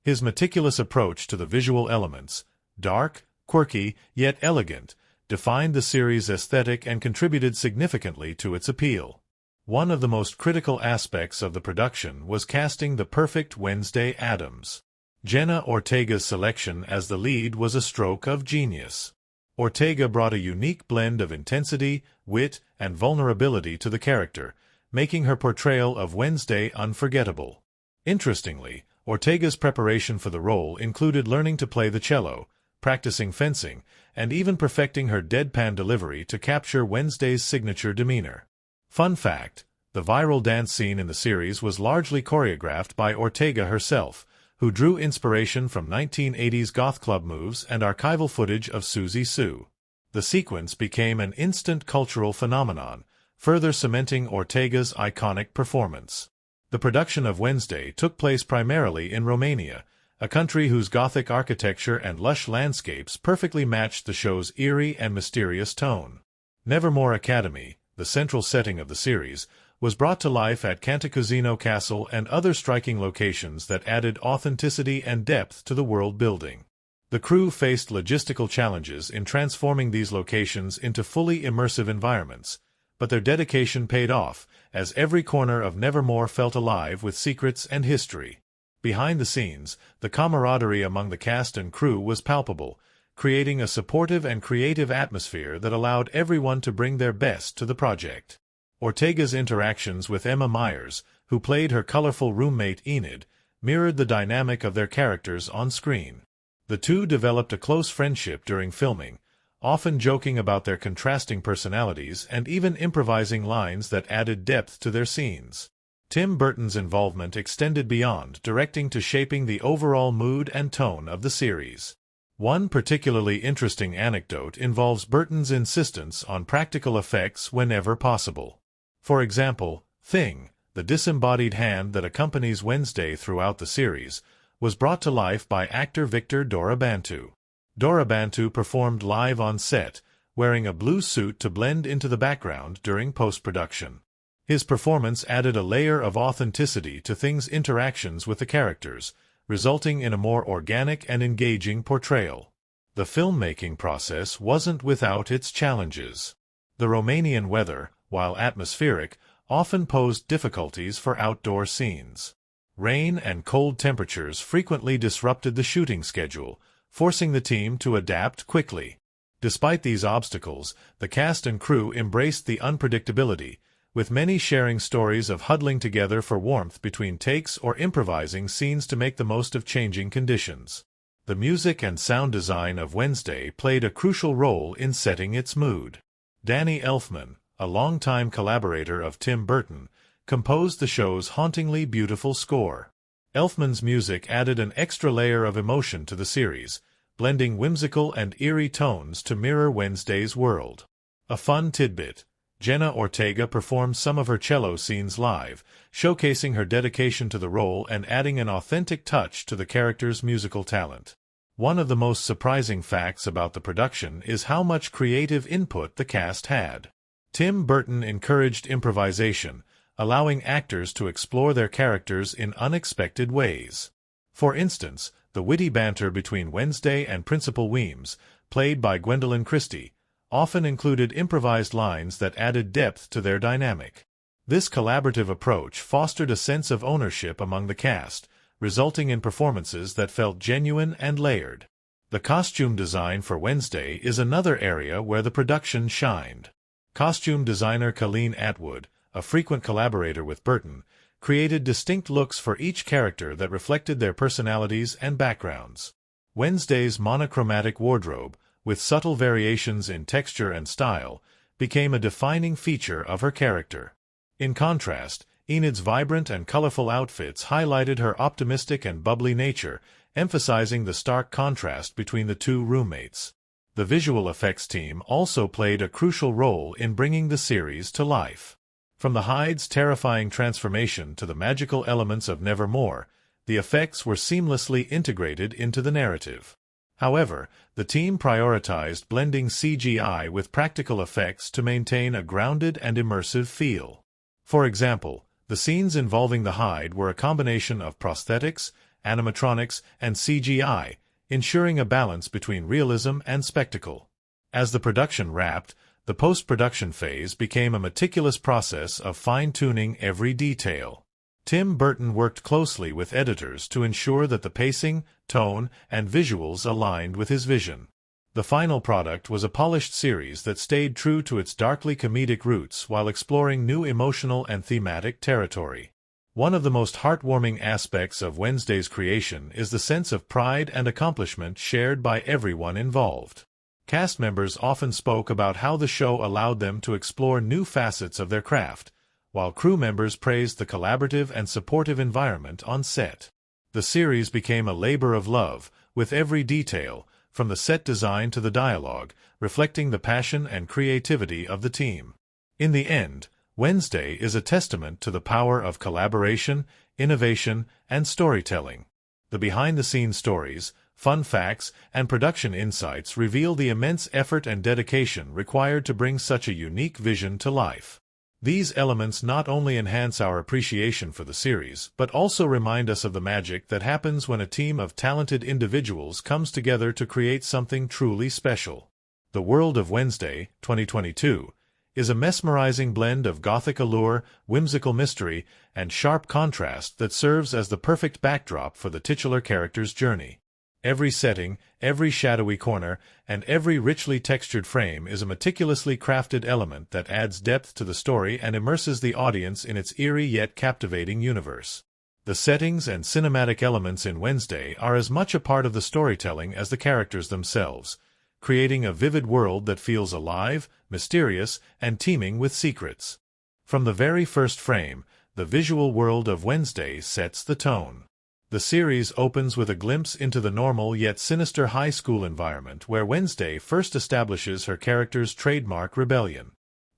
His meticulous approach to the visual elements, dark, quirky, yet elegant, defined the series' aesthetic and contributed significantly to its appeal. One of the most critical aspects of the production was casting the perfect Wednesday Addams. Jenna Ortega's selection as the lead was a stroke of genius. Ortega brought a unique blend of intensity, wit, and vulnerability to the character, making her portrayal of Wednesday unforgettable. Interestingly, Ortega's preparation for the role included learning to play the cello, practicing fencing, and even perfecting her deadpan delivery to capture Wednesday's signature demeanor. Fun fact: the viral dance scene in the series was largely choreographed by Ortega herself, who drew inspiration from 1980s goth club moves and archival footage of Suzy Sue. The sequence became an instant cultural phenomenon, further cementing Ortega's iconic performance. The production of Wednesday took place primarily in Romania, a country whose Gothic architecture and lush landscapes perfectly matched the show's eerie and mysterious tone. Nevermore Academy, the central setting of the series, was brought to life at Cantacuzino Castle and other striking locations that added authenticity and depth to the world building. The crew faced logistical challenges in transforming these locations into fully immersive environments, but their dedication paid off, as every corner of Nevermore felt alive with secrets and history. Behind the scenes, the camaraderie among the cast and crew was palpable, creating a supportive and creative atmosphere that allowed everyone to bring their best to the project. Ortega's interactions with Emma Myers, who played her colorful roommate Enid, mirrored the dynamic of their characters on screen. The two developed a close friendship during filming, often joking about their contrasting personalities and even improvising lines that added depth to their scenes. Tim Burton's involvement extended beyond directing to shaping the overall mood and tone of the series. One particularly interesting anecdote involves Burton's insistence on practical effects whenever possible. For example, Thing, the disembodied hand that accompanies Wednesday throughout the series, was brought to life by actor Victor Dorobantu. Dorobantu performed live on set, wearing a blue suit to blend into the background during post-production. His performance added a layer of authenticity to Thing's interactions with the characters, resulting in a more organic and engaging portrayal. The filmmaking process wasn't without its challenges. The Romanian weather, while atmospheric, often posed difficulties for outdoor scenes. Rain and cold temperatures frequently disrupted the shooting schedule, forcing the team to adapt quickly. Despite these obstacles, the cast and crew embraced the unpredictability, with many sharing stories of huddling together for warmth between takes or improvising scenes to make the most of changing conditions. The music and sound design of Wednesday played a crucial role in setting its mood. Danny Elfman, a longtime collaborator of Tim Burton, composed the show's hauntingly beautiful score. Elfman's music added an extra layer of emotion to the series, blending whimsical and eerie tones to mirror Wednesday's world. A fun tidbit: Jenna Ortega performed some of her cello scenes live, showcasing her dedication to the role and adding an authentic touch to the character's musical talent. One of the most surprising facts about the production is how much creative input the cast had. Tim Burton encouraged improvisation, allowing actors to explore their characters in unexpected ways. For instance, the witty banter between Wednesday and Principal Weems, played by Gwendolyn Christie, often included improvised lines that added depth to their dynamic. This collaborative approach fostered a sense of ownership among the cast, resulting in performances that felt genuine and layered. The costume design for Wednesday is another area where the production shined. Costume designer Colleen Atwood, a frequent collaborator with Burton, created distinct looks for each character that reflected their personalities and backgrounds. Wednesday's monochromatic wardrobe, with subtle variations in texture and style, became a defining feature of her character. In contrast, Enid's vibrant and colorful outfits highlighted her optimistic and bubbly nature, emphasizing the stark contrast between the two roommates. The visual effects team also played a crucial role in bringing the series to life. From the Hyde's terrifying transformation to the magical elements of Nevermore, the effects were seamlessly integrated into the narrative. However, the team prioritized blending CGI with practical effects to maintain a grounded and immersive feel. For example, the scenes involving the Hyde were a combination of prosthetics, animatronics, and CGI, ensuring a balance between realism and spectacle. As the production wrapped, the post-production phase became a meticulous process of fine-tuning every detail. Tim Burton worked closely with editors to ensure that the pacing, tone, and visuals aligned with his vision. The final product was a polished series that stayed true to its darkly comedic roots while exploring new emotional and thematic territory. One of the most heartwarming aspects of Wednesday's creation is the sense of pride and accomplishment shared by everyone involved. Cast members often spoke about how the show allowed them to explore new facets of their craft, while crew members praised the collaborative and supportive environment on set. The series became a labor of love, with every detail, from the set design to the dialogue, reflecting the passion and creativity of the team. In the end, Wednesday is a testament to the power of collaboration, innovation, and storytelling. The behind-the-scenes stories, fun facts, and production insights reveal the immense effort and dedication required to bring such a unique vision to life. These elements not only enhance our appreciation for the series, but also remind us of the magic that happens when a team of talented individuals comes together to create something truly special. The World of Wednesday, 2022, is a mesmerizing blend of gothic allure, whimsical mystery, and sharp contrast that serves as the perfect backdrop for the titular character's journey. Every setting, every shadowy corner, and every richly textured frame is a meticulously crafted element that adds depth to the story and immerses the audience in its eerie yet captivating universe. The settings and cinematic elements in Wednesday are as much a part of the storytelling as the characters themselves, creating a vivid world that feels alive, mysterious, and teeming with secrets. From the very first frame, the visual world of Wednesday sets the tone. The series opens with a glimpse into the normal yet sinister high school environment where Wednesday first establishes her character's trademark rebellion.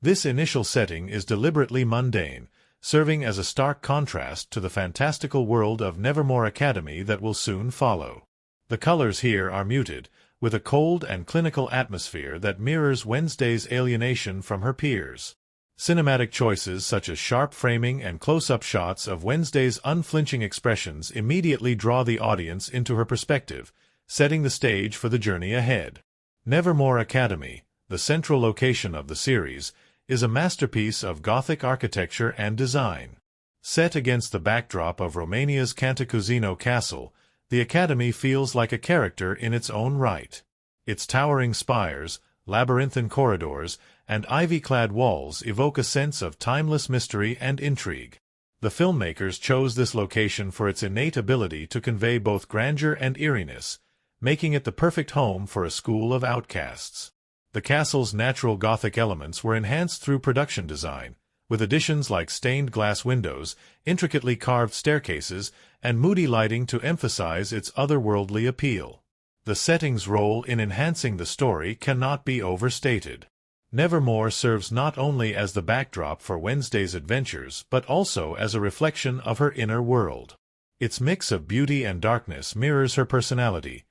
This initial setting is deliberately mundane, serving as a stark contrast to the fantastical world of Nevermore Academy that will soon follow. The colors here are muted, with a cold and clinical atmosphere that mirrors Wednesday's alienation from her peers. Cinematic choices such as sharp framing and close-up shots of Wednesday's unflinching expressions immediately draw the audience into her perspective, setting the stage for the journey ahead. Nevermore Academy, the central location of the series, is a masterpiece of Gothic architecture and design. Set against the backdrop of Romania's Cantacuzino Castle, the Academy feels like a character in its own right. Its towering spires, labyrinthine corridors, and ivy-clad walls evoke a sense of timeless mystery and intrigue. The filmmakers chose this location for its innate ability to convey both grandeur and eeriness, making it the perfect home for a school of outcasts. The castle's natural Gothic elements were enhanced through production design, with additions like stained glass windows, intricately carved staircases, and moody lighting to emphasize its otherworldly appeal. The setting's role in enhancing the story cannot be overstated. Nevermore serves not only as the backdrop for Wednesday's adventures but also as a reflection of her inner world. Its mix of beauty and darkness mirrors her personality,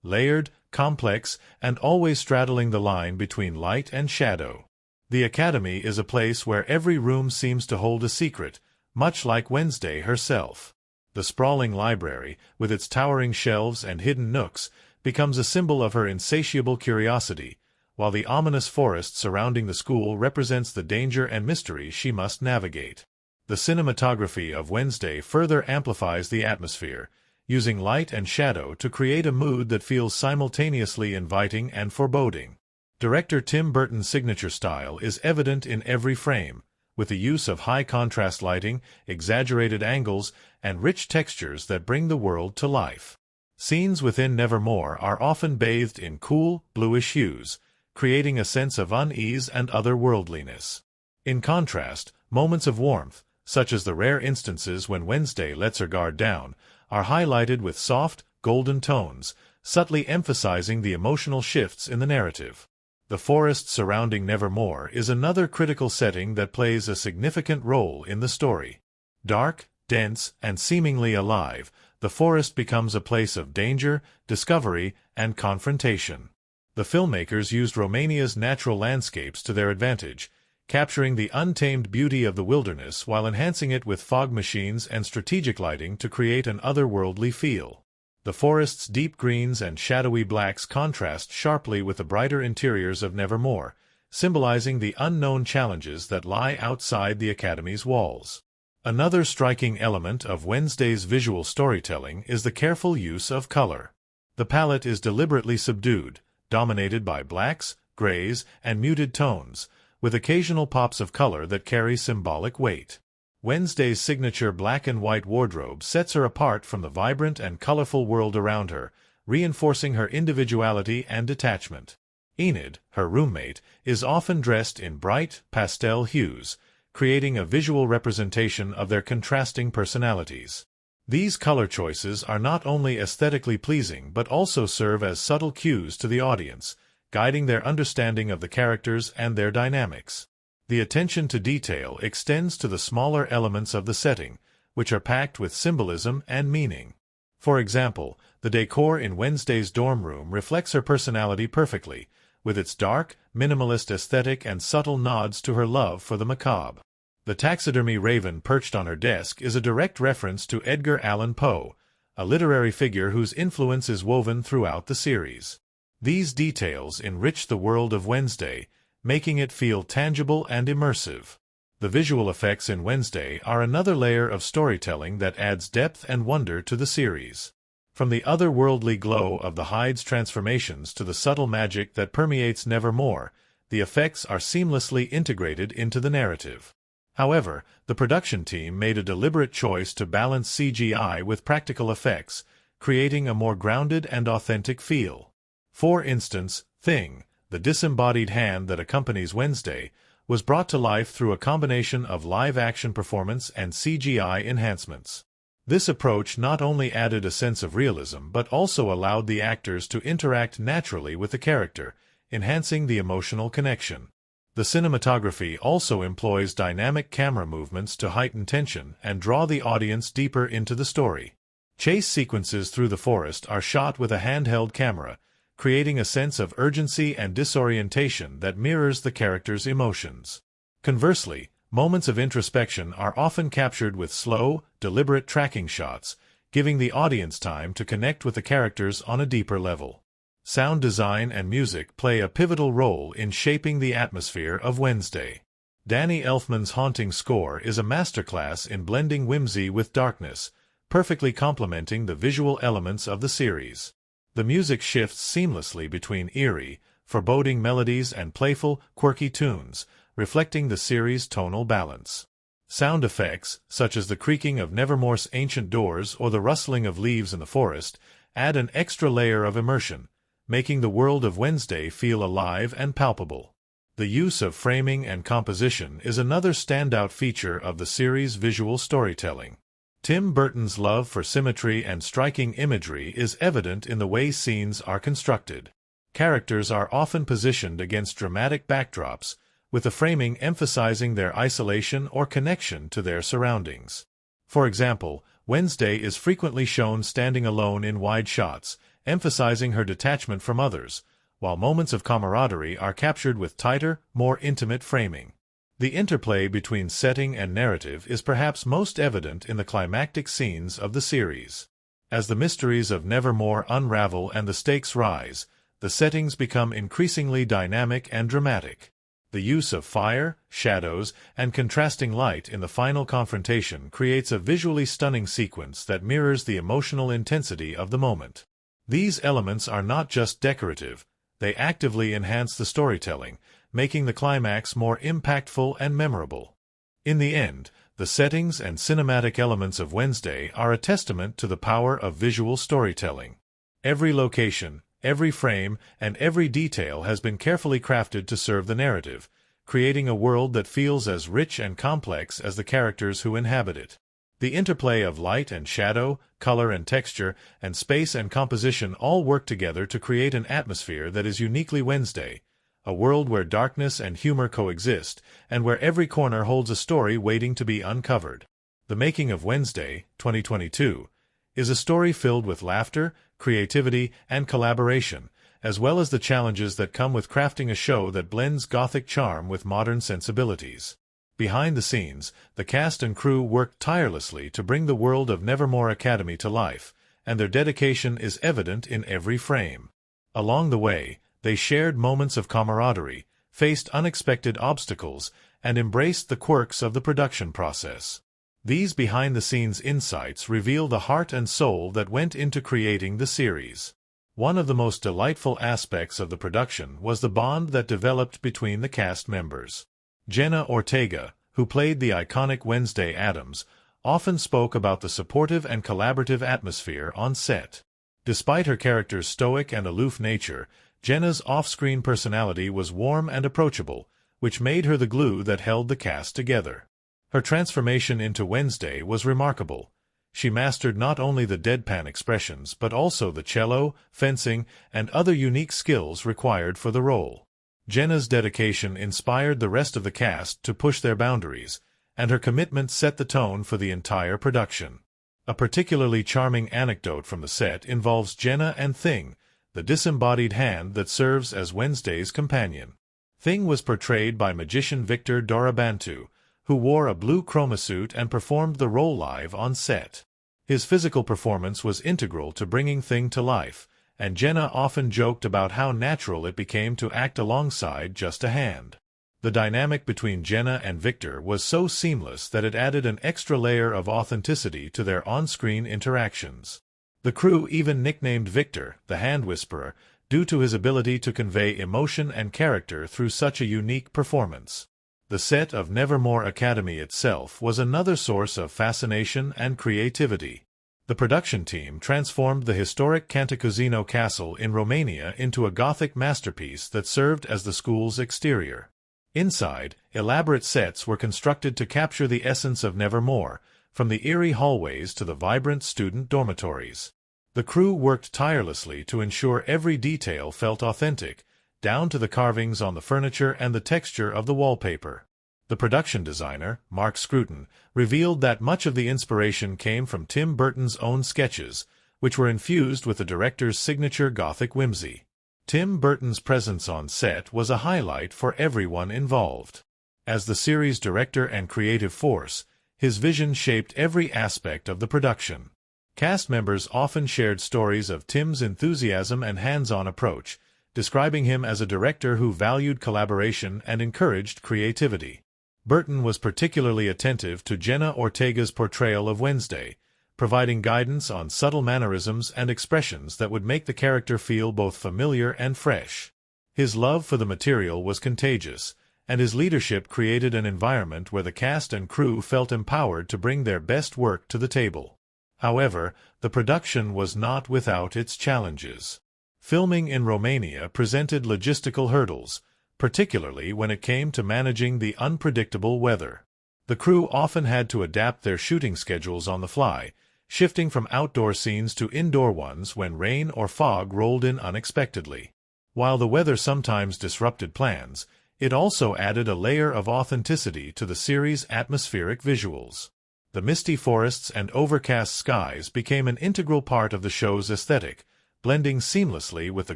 layered, complex, and always straddling the line between light and shadow. The Academy is a place where every room seems to hold a secret, much like Wednesday herself. The sprawling library, with its towering shelves and hidden nooks, becomes a symbol of her insatiable curiosity, while the ominous forest surrounding the school represents the danger and mystery she must navigate. The cinematography of Wednesday further amplifies the atmosphere, using light and shadow to create a mood that feels simultaneously inviting and foreboding. Director Tim Burton's signature style is evident in every frame, with the use of high-contrast lighting, exaggerated angles, and rich textures that bring the world to life. Scenes within Nevermore are often bathed in cool, bluish hues, creating a sense of unease and otherworldliness. In contrast, moments of warmth, such as the rare instances when Wednesday lets her guard down, are highlighted with soft, golden tones, subtly emphasizing the emotional shifts in the narrative. The forest surrounding Nevermore is another critical setting that plays a significant role in the story. Dark, dense, and seemingly alive, the forest becomes a place of danger, discovery, and confrontation. The filmmakers used Romania's natural landscapes to their advantage, capturing the untamed beauty of the wilderness while enhancing it with fog machines and strategic lighting to create an otherworldly feel. The forest's deep greens and shadowy blacks contrast sharply with the brighter interiors of Nevermore, symbolizing the unknown challenges that lie outside the Academy's walls. Another striking element of Wednesday's visual storytelling is the careful use of color. The palette is deliberately subdued, dominated by blacks, grays, and muted tones, with occasional pops of color that carry symbolic weight. Wednesday's signature black and white wardrobe sets her apart from the vibrant and colorful world around her, reinforcing her individuality and detachment. Enid, her roommate, is often dressed in bright, pastel hues, creating a visual representation of their contrasting personalities. These color choices are not only aesthetically pleasing but also serve as subtle cues to the audience, guiding their understanding of the characters and their dynamics. The attention to detail extends to the smaller elements of the setting, which are packed with symbolism and meaning. For example, the decor in Wednesday's dorm room reflects her personality perfectly, with its dark, minimalist aesthetic and subtle nods to her love for the macabre. The taxidermy raven perched on her desk is a direct reference to Edgar Allan Poe, a literary figure whose influence is woven throughout the series. These details enrich the world of Wednesday, making it feel tangible and immersive. The visual effects in Wednesday are another layer of storytelling that adds depth and wonder to the series. From the otherworldly glow of the Hyde's transformations to the subtle magic that permeates Nevermore, the effects are seamlessly integrated into the narrative. However, the production team made a deliberate choice to balance CGI with practical effects, creating a more grounded and authentic feel. For instance, Thing, the disembodied hand that accompanies Wednesday, was brought to life through a combination of live-action performance and CGI enhancements. This approach not only added a sense of realism but also allowed the actors to interact naturally with the character, enhancing the emotional connection. The cinematography also employs dynamic camera movements to heighten tension and draw the audience deeper into the story. Chase sequences through the forest are shot with a handheld camera, creating a sense of urgency and disorientation that mirrors the character's emotions. Conversely, moments of introspection are often captured with slow, deliberate tracking shots, giving the audience time to connect with the characters on a deeper level. Sound design and music play a pivotal role in shaping the atmosphere of Wednesday. Danny Elfman's haunting score is a masterclass in blending whimsy with darkness, perfectly complementing the visual elements of the series. The music shifts seamlessly between eerie, foreboding melodies and playful, quirky tunes, reflecting the series' tonal balance. Sound effects, such as the creaking of Nevermore's ancient doors or the rustling of leaves in the forest, add an extra layer of immersion, making the world of Wednesday feel alive and palpable. The use of framing and composition is another standout feature of the series' visual storytelling. Tim Burton's love for symmetry and striking imagery is evident in the way scenes are constructed. Characters are often positioned against dramatic backdrops, with the framing emphasizing their isolation or connection to their surroundings. For example, Wednesday is frequently shown standing alone in wide shots, emphasizing her detachment from others, while moments of camaraderie are captured with tighter, more intimate framing. The interplay between setting and narrative is perhaps most evident in the climactic scenes of the series. As the mysteries of Nevermore unravel and the stakes rise, the settings become increasingly dynamic and dramatic. The use of fire, shadows, and contrasting light in the final confrontation creates a visually stunning sequence that mirrors the emotional intensity of the moment. These elements are not just decorative, they actively enhance the storytelling, making the climax more impactful and memorable. In the end, the settings and cinematic elements of Wednesday are a testament to the power of visual storytelling. Every location, every frame, and every detail has been carefully crafted to serve the narrative, creating a world that feels as rich and complex as the characters who inhabit it. The interplay of light and shadow, color and texture, and space and composition all work together to create an atmosphere that is uniquely Wednesday, a world where darkness and humor coexist, and where every corner holds a story waiting to be uncovered. The Making of Wednesday, 2022, is a story filled with laughter, creativity, and collaboration, as well as the challenges that come with crafting a show that blends Gothic charm with modern sensibilities. Behind the scenes, the cast and crew worked tirelessly to bring the world of Nevermore Academy to life, and their dedication is evident in every frame. Along the way, they shared moments of camaraderie, faced unexpected obstacles, and embraced the quirks of the production process. These behind-the-scenes insights reveal the heart and soul that went into creating the series. One of the most delightful aspects of the production was the bond that developed between the cast members. Jenna Ortega, who played the iconic Wednesday Addams, often spoke about the supportive and collaborative atmosphere on set. Despite her character's stoic and aloof nature, Jenna's off-screen personality was warm and approachable, which made her the glue that held the cast together. Her transformation into Wednesday was remarkable. She mastered not only the deadpan expressions but also the cello, fencing, and other unique skills required for the role. Jenna's dedication inspired the rest of the cast to push their boundaries, and her commitment set the tone for the entire production. A particularly charming anecdote from the set involves Jenna and Thing, the disembodied hand that serves as Wednesday's companion. Thing was portrayed by magician Victor Dorobantu, who wore a blue chroma suit and performed the role live on set. His physical performance was integral to bringing Thing to life, and Jenna often joked about how natural it became to act alongside just a hand. The dynamic between Jenna and Victor was so seamless that it added an extra layer of authenticity to their on-screen interactions. The crew even nicknamed Victor, the Hand Whisperer, due to his ability to convey emotion and character through such a unique performance. The set of Nevermore Academy itself was another source of fascination and creativity. The production team transformed the historic Cantacuzino Castle in Romania into a Gothic masterpiece that served as the school's exterior. Inside, elaborate sets were constructed to capture the essence of Nevermore, from the eerie hallways to the vibrant student dormitories. The crew worked tirelessly to ensure every detail felt authentic, down to the carvings on the furniture and the texture of the wallpaper. The production designer, Mark Scruton, revealed that much of the inspiration came from Tim Burton's own sketches, which were infused with the director's signature Gothic whimsy. Tim Burton's presence on set was a highlight for everyone involved. As the series' director and creative force, his vision shaped every aspect of the production. Cast members often shared stories of Tim's enthusiasm and hands-on approach, describing him as a director who valued collaboration and encouraged creativity. Burton was particularly attentive to Jenna Ortega's portrayal of Wednesday, providing guidance on subtle mannerisms and expressions that would make the character feel both familiar and fresh. His love for the material was contagious, and his leadership created an environment where the cast and crew felt empowered to bring their best work to the table. However, the production was not without its challenges. Filming in Romania presented logistical hurdles, particularly when it came to managing the unpredictable weather. The crew often had to adapt their shooting schedules on the fly, shifting from outdoor scenes to indoor ones when rain or fog rolled in unexpectedly. While the weather sometimes disrupted plans, it also added a layer of authenticity to the series' atmospheric visuals. The misty forests and overcast skies became an integral part of the show's aesthetic, blending seamlessly with the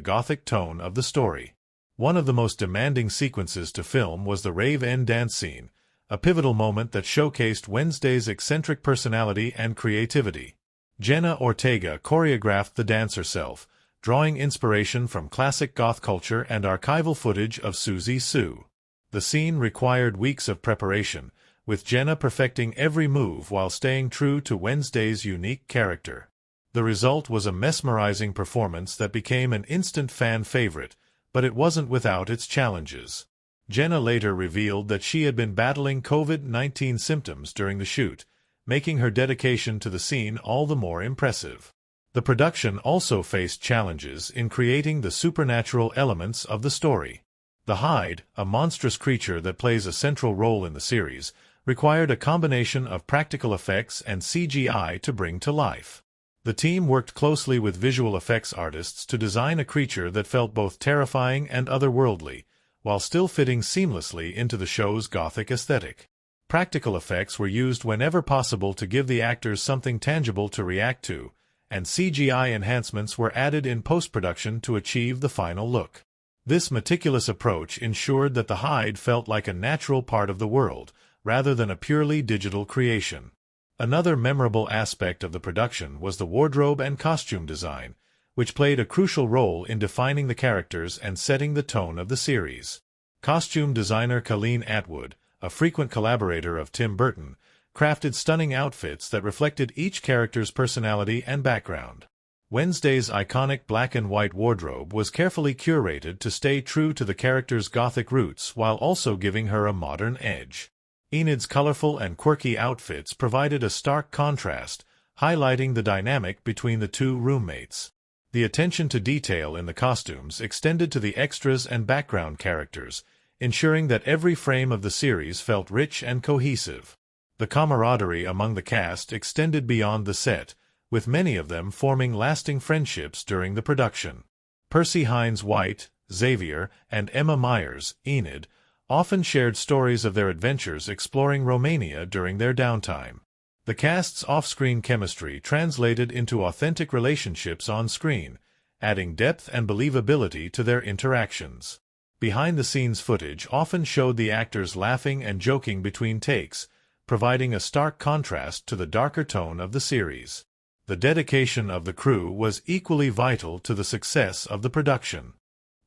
gothic tone of the story. One of the most demanding sequences to film was the rave-end dance scene, a pivotal moment that showcased Wednesday's eccentric personality and creativity. Jenna Ortega choreographed the dance herself, drawing inspiration from classic goth culture and archival footage of Susie Sue. The scene required weeks of preparation, with Jenna perfecting every move while staying true to Wednesday's unique character. The result was a mesmerizing performance that became an instant fan favorite, but it wasn't without its challenges. Jenna later revealed that she had been battling COVID-19 symptoms during the shoot, making her dedication to the scene all the more impressive. The production also faced challenges in creating the supernatural elements of the story. The Hyde, a monstrous creature that plays a central role in the series, required a combination of practical effects and CGI to bring to life. The team worked closely with visual effects artists to design a creature that felt both terrifying and otherworldly, while still fitting seamlessly into the show's gothic aesthetic. Practical effects were used whenever possible to give the actors something tangible to react to, and CGI enhancements were added in post-production to achieve the final look. This meticulous approach ensured that the Hyde felt like a natural part of the world, rather than a purely digital creation. Another memorable aspect of the production was the wardrobe and costume design, which played a crucial role in defining the characters and setting the tone of the series. Costume designer Colleen Atwood, a frequent collaborator of Tim Burton, crafted stunning outfits that reflected each character's personality and background. Wednesday's iconic black and white wardrobe was carefully curated to stay true to the character's gothic roots while also giving her a modern edge. Enid's colorful and quirky outfits provided a stark contrast, highlighting the dynamic between the two roommates. The attention to detail in the costumes extended to the extras and background characters, ensuring that every frame of the series felt rich and cohesive. The camaraderie among the cast extended beyond the set, with many of them forming lasting friendships during the production. Percy Hines-White, Xavier, and Emma Myers, Enid, often shared stories of their adventures exploring Romania during their downtime. The cast's off-screen chemistry translated into authentic relationships on screen, adding depth and believability to their interactions. Behind-the-scenes footage often showed the actors laughing and joking between takes, providing a stark contrast to the darker tone of the series. The dedication of the crew was equally vital to the success of the production.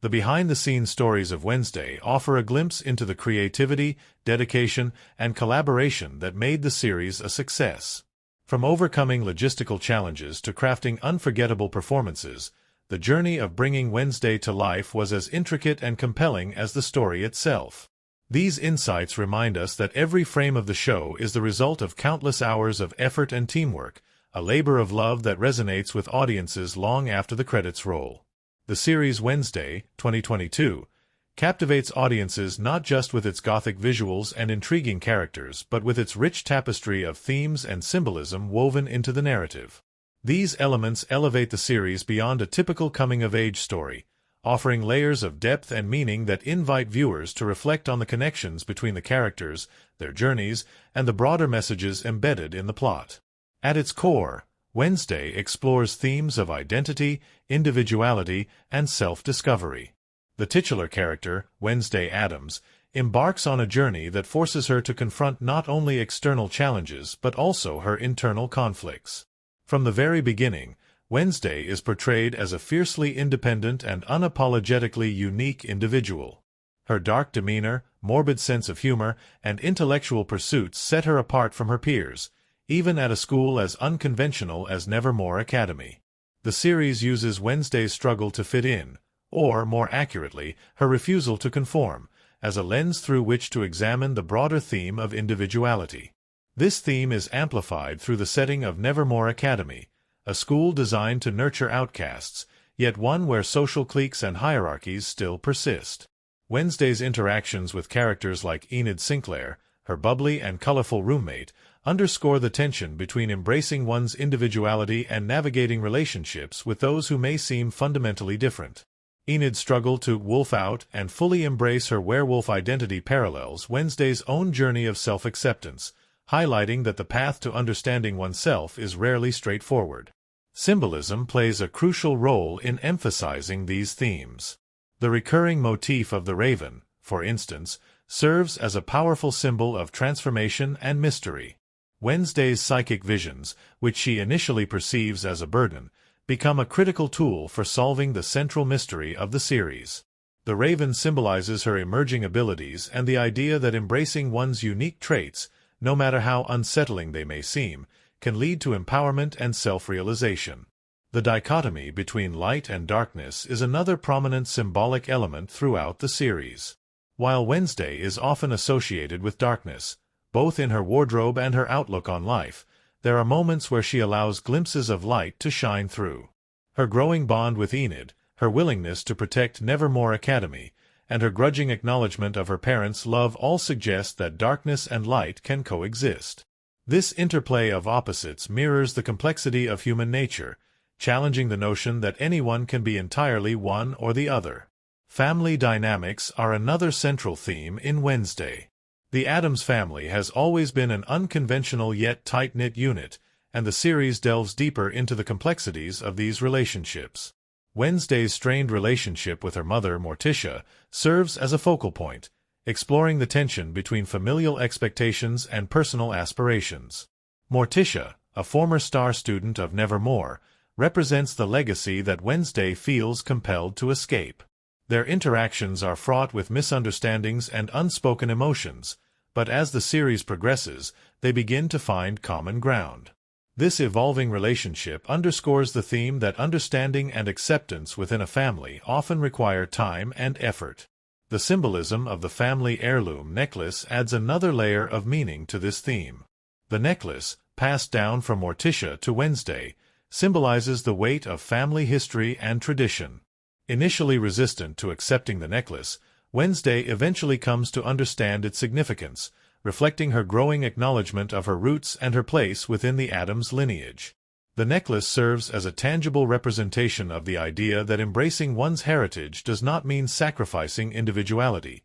The behind-the-scenes stories of Wednesday offer a glimpse into the creativity, dedication, and collaboration that made the series a success. From overcoming logistical challenges to crafting unforgettable performances, the journey of bringing Wednesday to life was as intricate and compelling as the story itself. These insights remind us that every frame of the show is the result of countless hours of effort and teamwork, a labor of love that resonates with audiences long after the credits roll. The series Wednesday, 2022, captivates audiences not just with its gothic visuals and intriguing characters but with its rich tapestry of themes and symbolism woven into the narrative. These elements elevate the series beyond a typical coming-of-age story, offering layers of depth and meaning that invite viewers to reflect on the connections between the characters, their journeys, and the broader messages embedded in the plot. At its core, Wednesday explores themes of identity, individuality, and self-discovery. The titular character, Wednesday Addams, embarks on a journey that forces her to confront not only external challenges but also her internal conflicts. From the very beginning, Wednesday is portrayed as a fiercely independent and unapologetically unique individual. Her dark demeanor, morbid sense of humor, and intellectual pursuits set her apart from her peers, even at a school as unconventional as Nevermore Academy. The series uses Wednesday's struggle to fit in, or, more accurately, her refusal to conform, as a lens through which to examine the broader theme of individuality. This theme is amplified through the setting of Nevermore Academy, a school designed to nurture outcasts, yet one where social cliques and hierarchies still persist. Wednesday's interactions with characters like Enid Sinclair, her bubbly and colorful roommate, underscore the tension between embracing one's individuality and navigating relationships with those who may seem fundamentally different. Enid's struggle to wolf out and fully embrace her werewolf identity parallels Wednesday's own journey of self-acceptance, highlighting that the path to understanding oneself is rarely straightforward. Symbolism plays a crucial role in emphasizing these themes. The recurring motif of the raven, for instance, serves as a powerful symbol of transformation and mystery. Wednesday's psychic visions, which she initially perceives as a burden, become a critical tool for solving the central mystery of the series. The raven symbolizes her emerging abilities and the idea that embracing one's unique traits, no matter how unsettling they may seem, can lead to empowerment and self-realization. The dichotomy between light and darkness is another prominent symbolic element throughout the series. While Wednesday is often associated with darkness, both in her wardrobe and her outlook on life, there are moments where she allows glimpses of light to shine through. Her growing bond with Enid, her willingness to protect Nevermore Academy, and her grudging acknowledgement of her parents' love all suggest that darkness and light can coexist. This interplay of opposites mirrors the complexity of human nature, challenging the notion that anyone can be entirely one or the other. Family dynamics are another central theme in Wednesday. The Addams family has always been an unconventional yet tight-knit unit, and the series delves deeper into the complexities of these relationships. Wednesday's strained relationship with her mother, Morticia, serves as a focal point, exploring the tension between familial expectations and personal aspirations. Morticia, a former star student of Nevermore, represents the legacy that Wednesday feels compelled to escape. Their interactions are fraught with misunderstandings and unspoken emotions, but as the series progresses, they begin to find common ground. This evolving relationship underscores the theme that understanding and acceptance within a family often require time and effort. The symbolism of the family heirloom necklace adds another layer of meaning to this theme. The necklace, passed down from Morticia to Wednesday, symbolizes the weight of family history and tradition. Initially resistant to accepting the necklace, Wednesday eventually comes to understand its significance, reflecting her growing acknowledgement of her roots and her place within the Addams lineage. The necklace serves as a tangible representation of the idea that embracing one's heritage does not mean sacrificing individuality.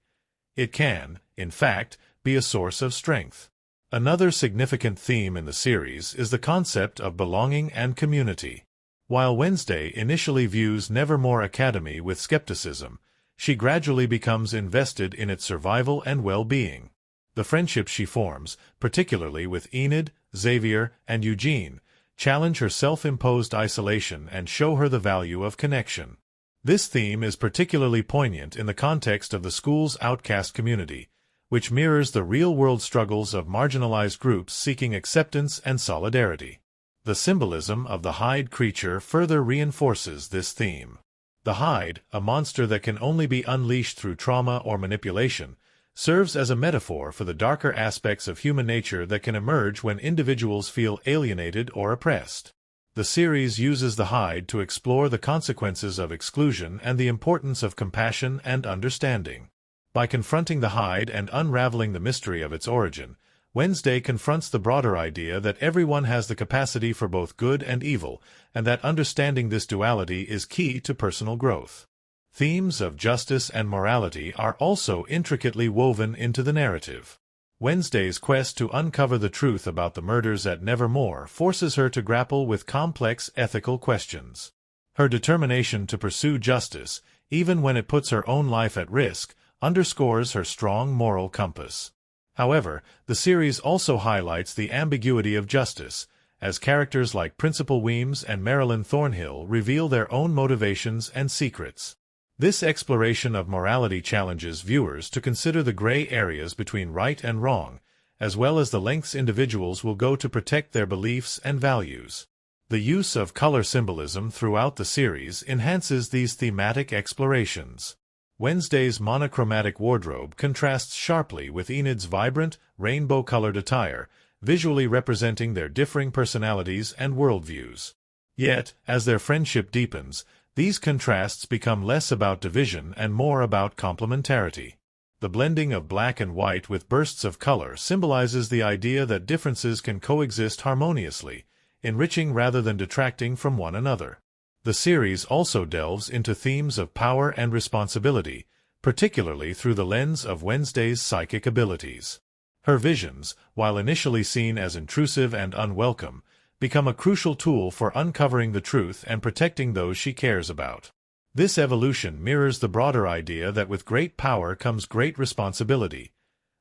It can, in fact, be a source of strength. Another significant theme in the series is the concept of belonging and community. While Wednesday initially views Nevermore Academy with skepticism, she gradually becomes invested in its survival and well-being. The friendships she forms, particularly with Enid, Xavier, and Eugene, challenge her self-imposed isolation and show her the value of connection. This theme is particularly poignant in the context of the school's outcast community, which mirrors the real-world struggles of marginalized groups seeking acceptance and solidarity. The symbolism of the Hyde creature further reinforces this theme. The Hyde, a monster that can only be unleashed through trauma or manipulation, serves as a metaphor for the darker aspects of human nature that can emerge when individuals feel alienated or oppressed. The series uses the Hyde to explore the consequences of exclusion and the importance of compassion and understanding. By confronting the Hyde and unraveling the mystery of its origin, Wednesday confronts the broader idea that everyone has the capacity for both good and evil, and that understanding this duality is key to personal growth. Themes of justice and morality are also intricately woven into the narrative. Wednesday's quest to uncover the truth about the murders at Nevermore forces her to grapple with complex ethical questions. Her determination to pursue justice, even when it puts her own life at risk, underscores her strong moral compass. However, the series also highlights the ambiguity of justice, as characters like Principal Weems and Marilyn Thornhill reveal their own motivations and secrets. This exploration of morality challenges viewers to consider the gray areas between right and wrong, as well as the lengths individuals will go to protect their beliefs and values. The use of color symbolism throughout the series enhances these thematic explorations. Wednesday's monochromatic wardrobe contrasts sharply with Enid's vibrant, rainbow-colored attire, visually representing their differing personalities and worldviews. Yet, as their friendship deepens, these contrasts become less about division and more about complementarity. The blending of black and white with bursts of color symbolizes the idea that differences can coexist harmoniously, enriching rather than detracting from one another. The series also delves into themes of power and responsibility, particularly through the lens of Wednesday's psychic abilities. Her visions, while initially seen as intrusive and unwelcome, become a crucial tool for uncovering the truth and protecting those she cares about. This evolution mirrors the broader idea that with great power comes great responsibility,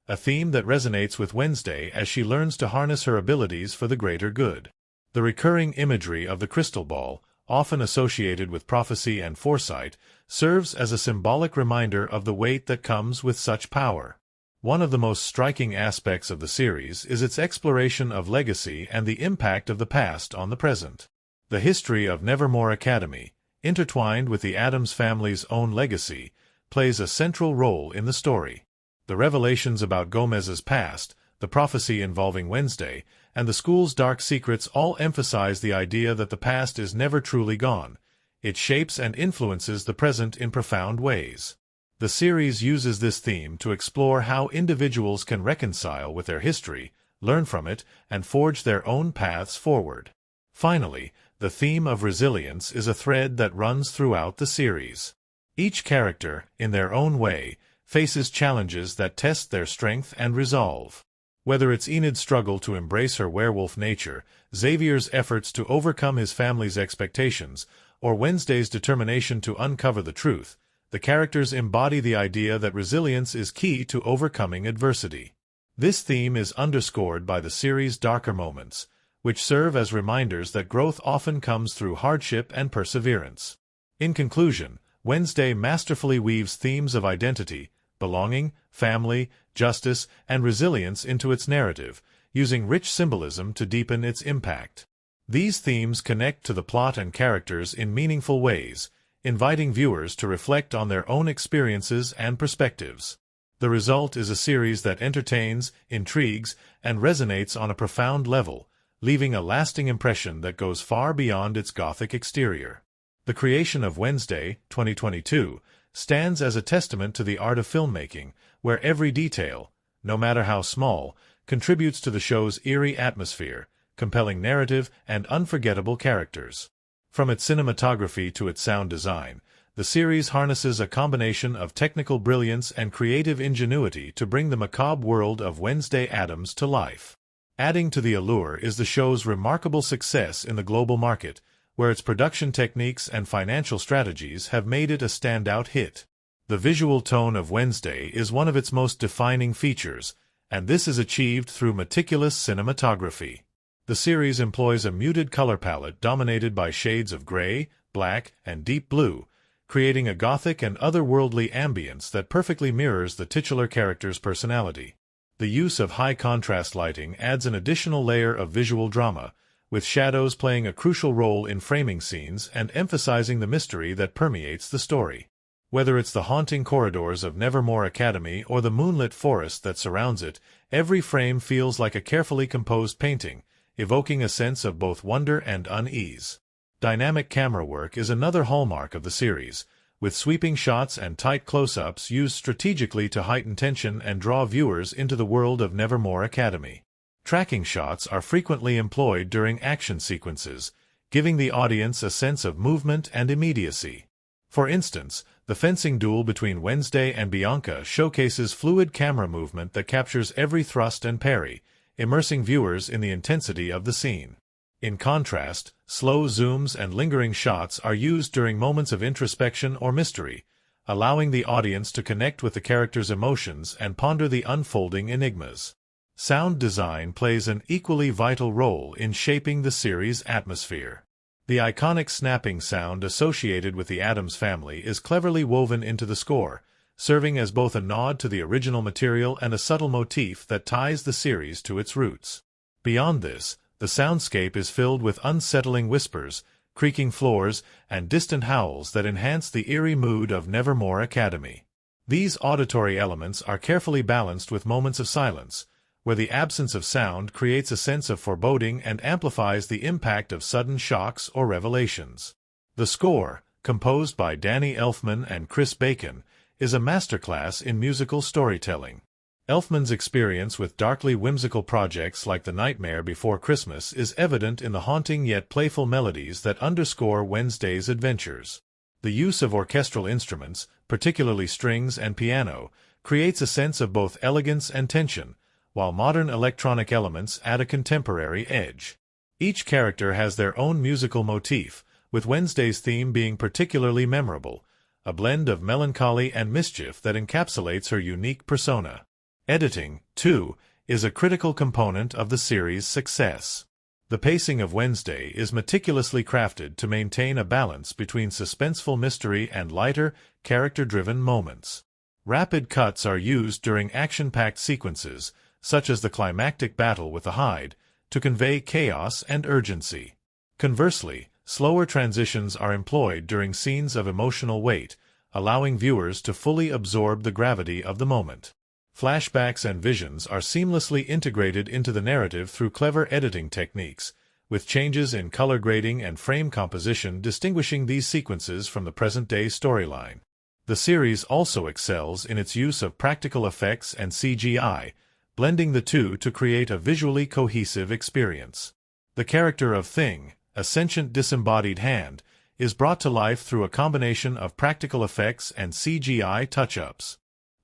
a theme that resonates with Wednesday as she learns to harness her abilities for the greater good. The recurring imagery of the crystal ball, often associated with prophecy and foresight, serves as a symbolic reminder of the weight that comes with such power. One of the most striking aspects of the series is its exploration of legacy and the impact of the past on the present. The history of Nevermore Academy, intertwined with the Addams family's own legacy, plays a central role in the story. The revelations about Gomez's past, the prophecy involving Wednesday, and the school's dark secrets all emphasize the idea that the past is never truly gone. It shapes and influences the present in profound ways. The series uses this theme to explore how individuals can reconcile with their history, learn from it, and forge their own paths forward. Finally, the theme of resilience is a thread that runs throughout the series. Each character, in their own way, faces challenges that test their strength and resolve. Whether it's Enid's struggle to embrace her werewolf nature, Xavier's efforts to overcome his family's expectations, or Wednesday's determination to uncover the truth, the characters embody the idea that resilience is key to overcoming adversity. This theme is underscored by the series' darker moments, which serve as reminders that growth often comes through hardship and perseverance. In conclusion, Wednesday masterfully weaves themes of identity, belonging, family, justice, and resilience into its narrative, using rich symbolism to deepen its impact. These themes connect to the plot and characters in meaningful ways, inviting viewers to reflect on their own experiences and perspectives. The result is a series that entertains, intrigues, and resonates on a profound level, leaving a lasting impression that goes far beyond its gothic exterior. The creation of Wednesday, 2022, stands as a testament to the art of filmmaking, where every detail, no matter how small, contributes to the show's eerie atmosphere, compelling narrative, and unforgettable characters. From its cinematography to its sound design, the series harnesses a combination of technical brilliance and creative ingenuity to bring the macabre world of Wednesday Addams to life. Adding to the allure is the show's remarkable success in the global market, where its production techniques and financial strategies have made it a standout hit. The visual tone of Wednesday is one of its most defining features, and this is achieved through meticulous cinematography. The series employs a muted color palette dominated by shades of gray, black, and deep blue, creating a gothic and otherworldly ambience that perfectly mirrors the titular character's personality. The use of high-contrast lighting adds an additional layer of visual drama, with shadows playing a crucial role in framing scenes and emphasizing the mystery that permeates the story. Whether it's the haunting corridors of Nevermore Academy or the moonlit forest that surrounds it, every frame feels like a carefully composed painting, evoking a sense of both wonder and unease. Dynamic camera work is another hallmark of the series, with sweeping shots and tight close-ups used strategically to heighten tension and draw viewers into the world of Nevermore Academy. Tracking shots are frequently employed during action sequences, giving the audience a sense of movement and immediacy. For instance, the fencing duel between Wednesday and Bianca showcases fluid camera movement that captures every thrust and parry, immersing viewers in the intensity of the scene. In contrast, slow zooms and lingering shots are used during moments of introspection or mystery, allowing the audience to connect with the characters' emotions and ponder the unfolding enigmas. Sound design plays an equally vital role in shaping the series' atmosphere. The iconic snapping sound associated with the Addams family is cleverly woven into the score, serving as both a nod to the original material and a subtle motif that ties the series to its roots. Beyond this, The soundscape is filled with unsettling whispers, creaking floors, and distant howls that enhance the eerie mood of Nevermore Academy. These auditory elements are carefully balanced with moments of silence, where the absence of sound creates a sense of foreboding and amplifies the impact of sudden shocks or revelations. The score, composed by Danny Elfman and Chris Bacon, is a masterclass in musical storytelling. Elfman's experience with darkly whimsical projects like The Nightmare Before Christmas is evident in the haunting yet playful melodies that underscore Wednesday's adventures. The use of orchestral instruments, particularly strings and piano, creates a sense of both elegance and tension, while modern electronic elements add a contemporary edge. Each character has their own musical motif, with Wednesday's theme being particularly memorable, a blend of melancholy and mischief that encapsulates her unique persona. Editing, too, is a critical component of the series' success. The pacing of Wednesday is meticulously crafted to maintain a balance between suspenseful mystery and lighter, character-driven moments. Rapid cuts are used during action-packed sequences, such as the climactic battle with the Hyde, to convey chaos and urgency. Conversely, slower transitions are employed during scenes of emotional weight, allowing viewers to fully absorb the gravity of the moment. Flashbacks and visions are seamlessly integrated into the narrative through clever editing techniques, with changes in color grading and frame composition distinguishing these sequences from the present-day storyline. The series also excels in its use of practical effects and CGI, blending the two to create a visually cohesive experience. The character of Thing, a sentient disembodied hand, is brought to life through a combination of practical effects and CGI touch-ups.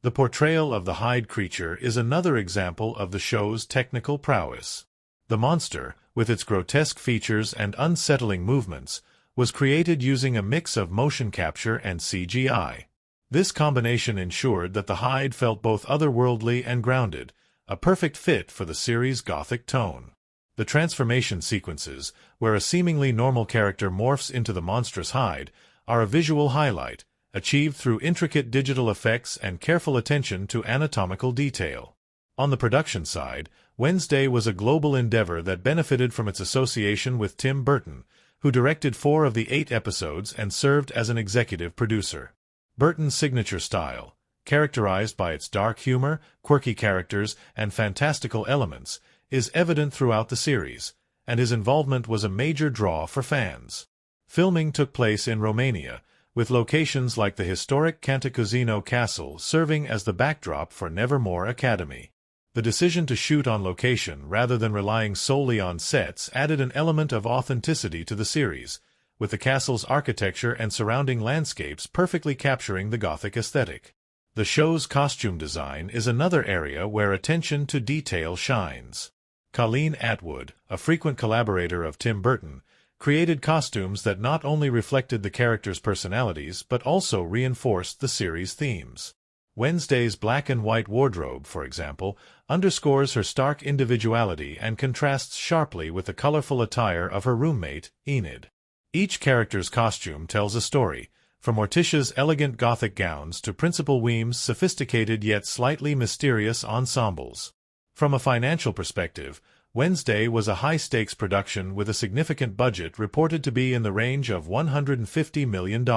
The portrayal of the Hyde creature is another example of the show's technical prowess. The monster, with its grotesque features and unsettling movements, was created using a mix of motion capture and CGI. This combination ensured that the Hyde felt both otherworldly and grounded, a perfect fit for the series' gothic tone. The transformation sequences, where a seemingly normal character morphs into the monstrous Hyde, are a visual highlight, achieved through intricate digital effects and careful attention to anatomical detail. On the production side, Wednesday was a global endeavor that benefited from its association with Tim Burton, who directed 4 of the 8 episodes and served as an executive producer. Burton's signature style, characterized by its dark humor, quirky characters, and fantastical elements, is evident throughout the series, and his involvement was a major draw for fans. Filming took place in Romania, with locations like the historic Cantacuzino Castle serving as the backdrop for Nevermore Academy. The decision to shoot on location rather than relying solely on sets added an element of authenticity to the series, with the castle's architecture and surrounding landscapes perfectly capturing the Gothic aesthetic. The show's costume design is another area where attention to detail shines. Colleen Atwood, a frequent collaborator of Tim Burton, created costumes that not only reflected the characters' personalities but also reinforced the series' themes. Wednesday's black and white wardrobe, for example, underscores her stark individuality and contrasts sharply with the colorful attire of her roommate, Enid. Each character's costume tells a story, from Morticia's elegant Gothic gowns to Principal Weem's sophisticated yet slightly mysterious ensembles. From a financial perspective, Wednesday was a high-stakes production with a significant budget reported to be in the range of $150 million.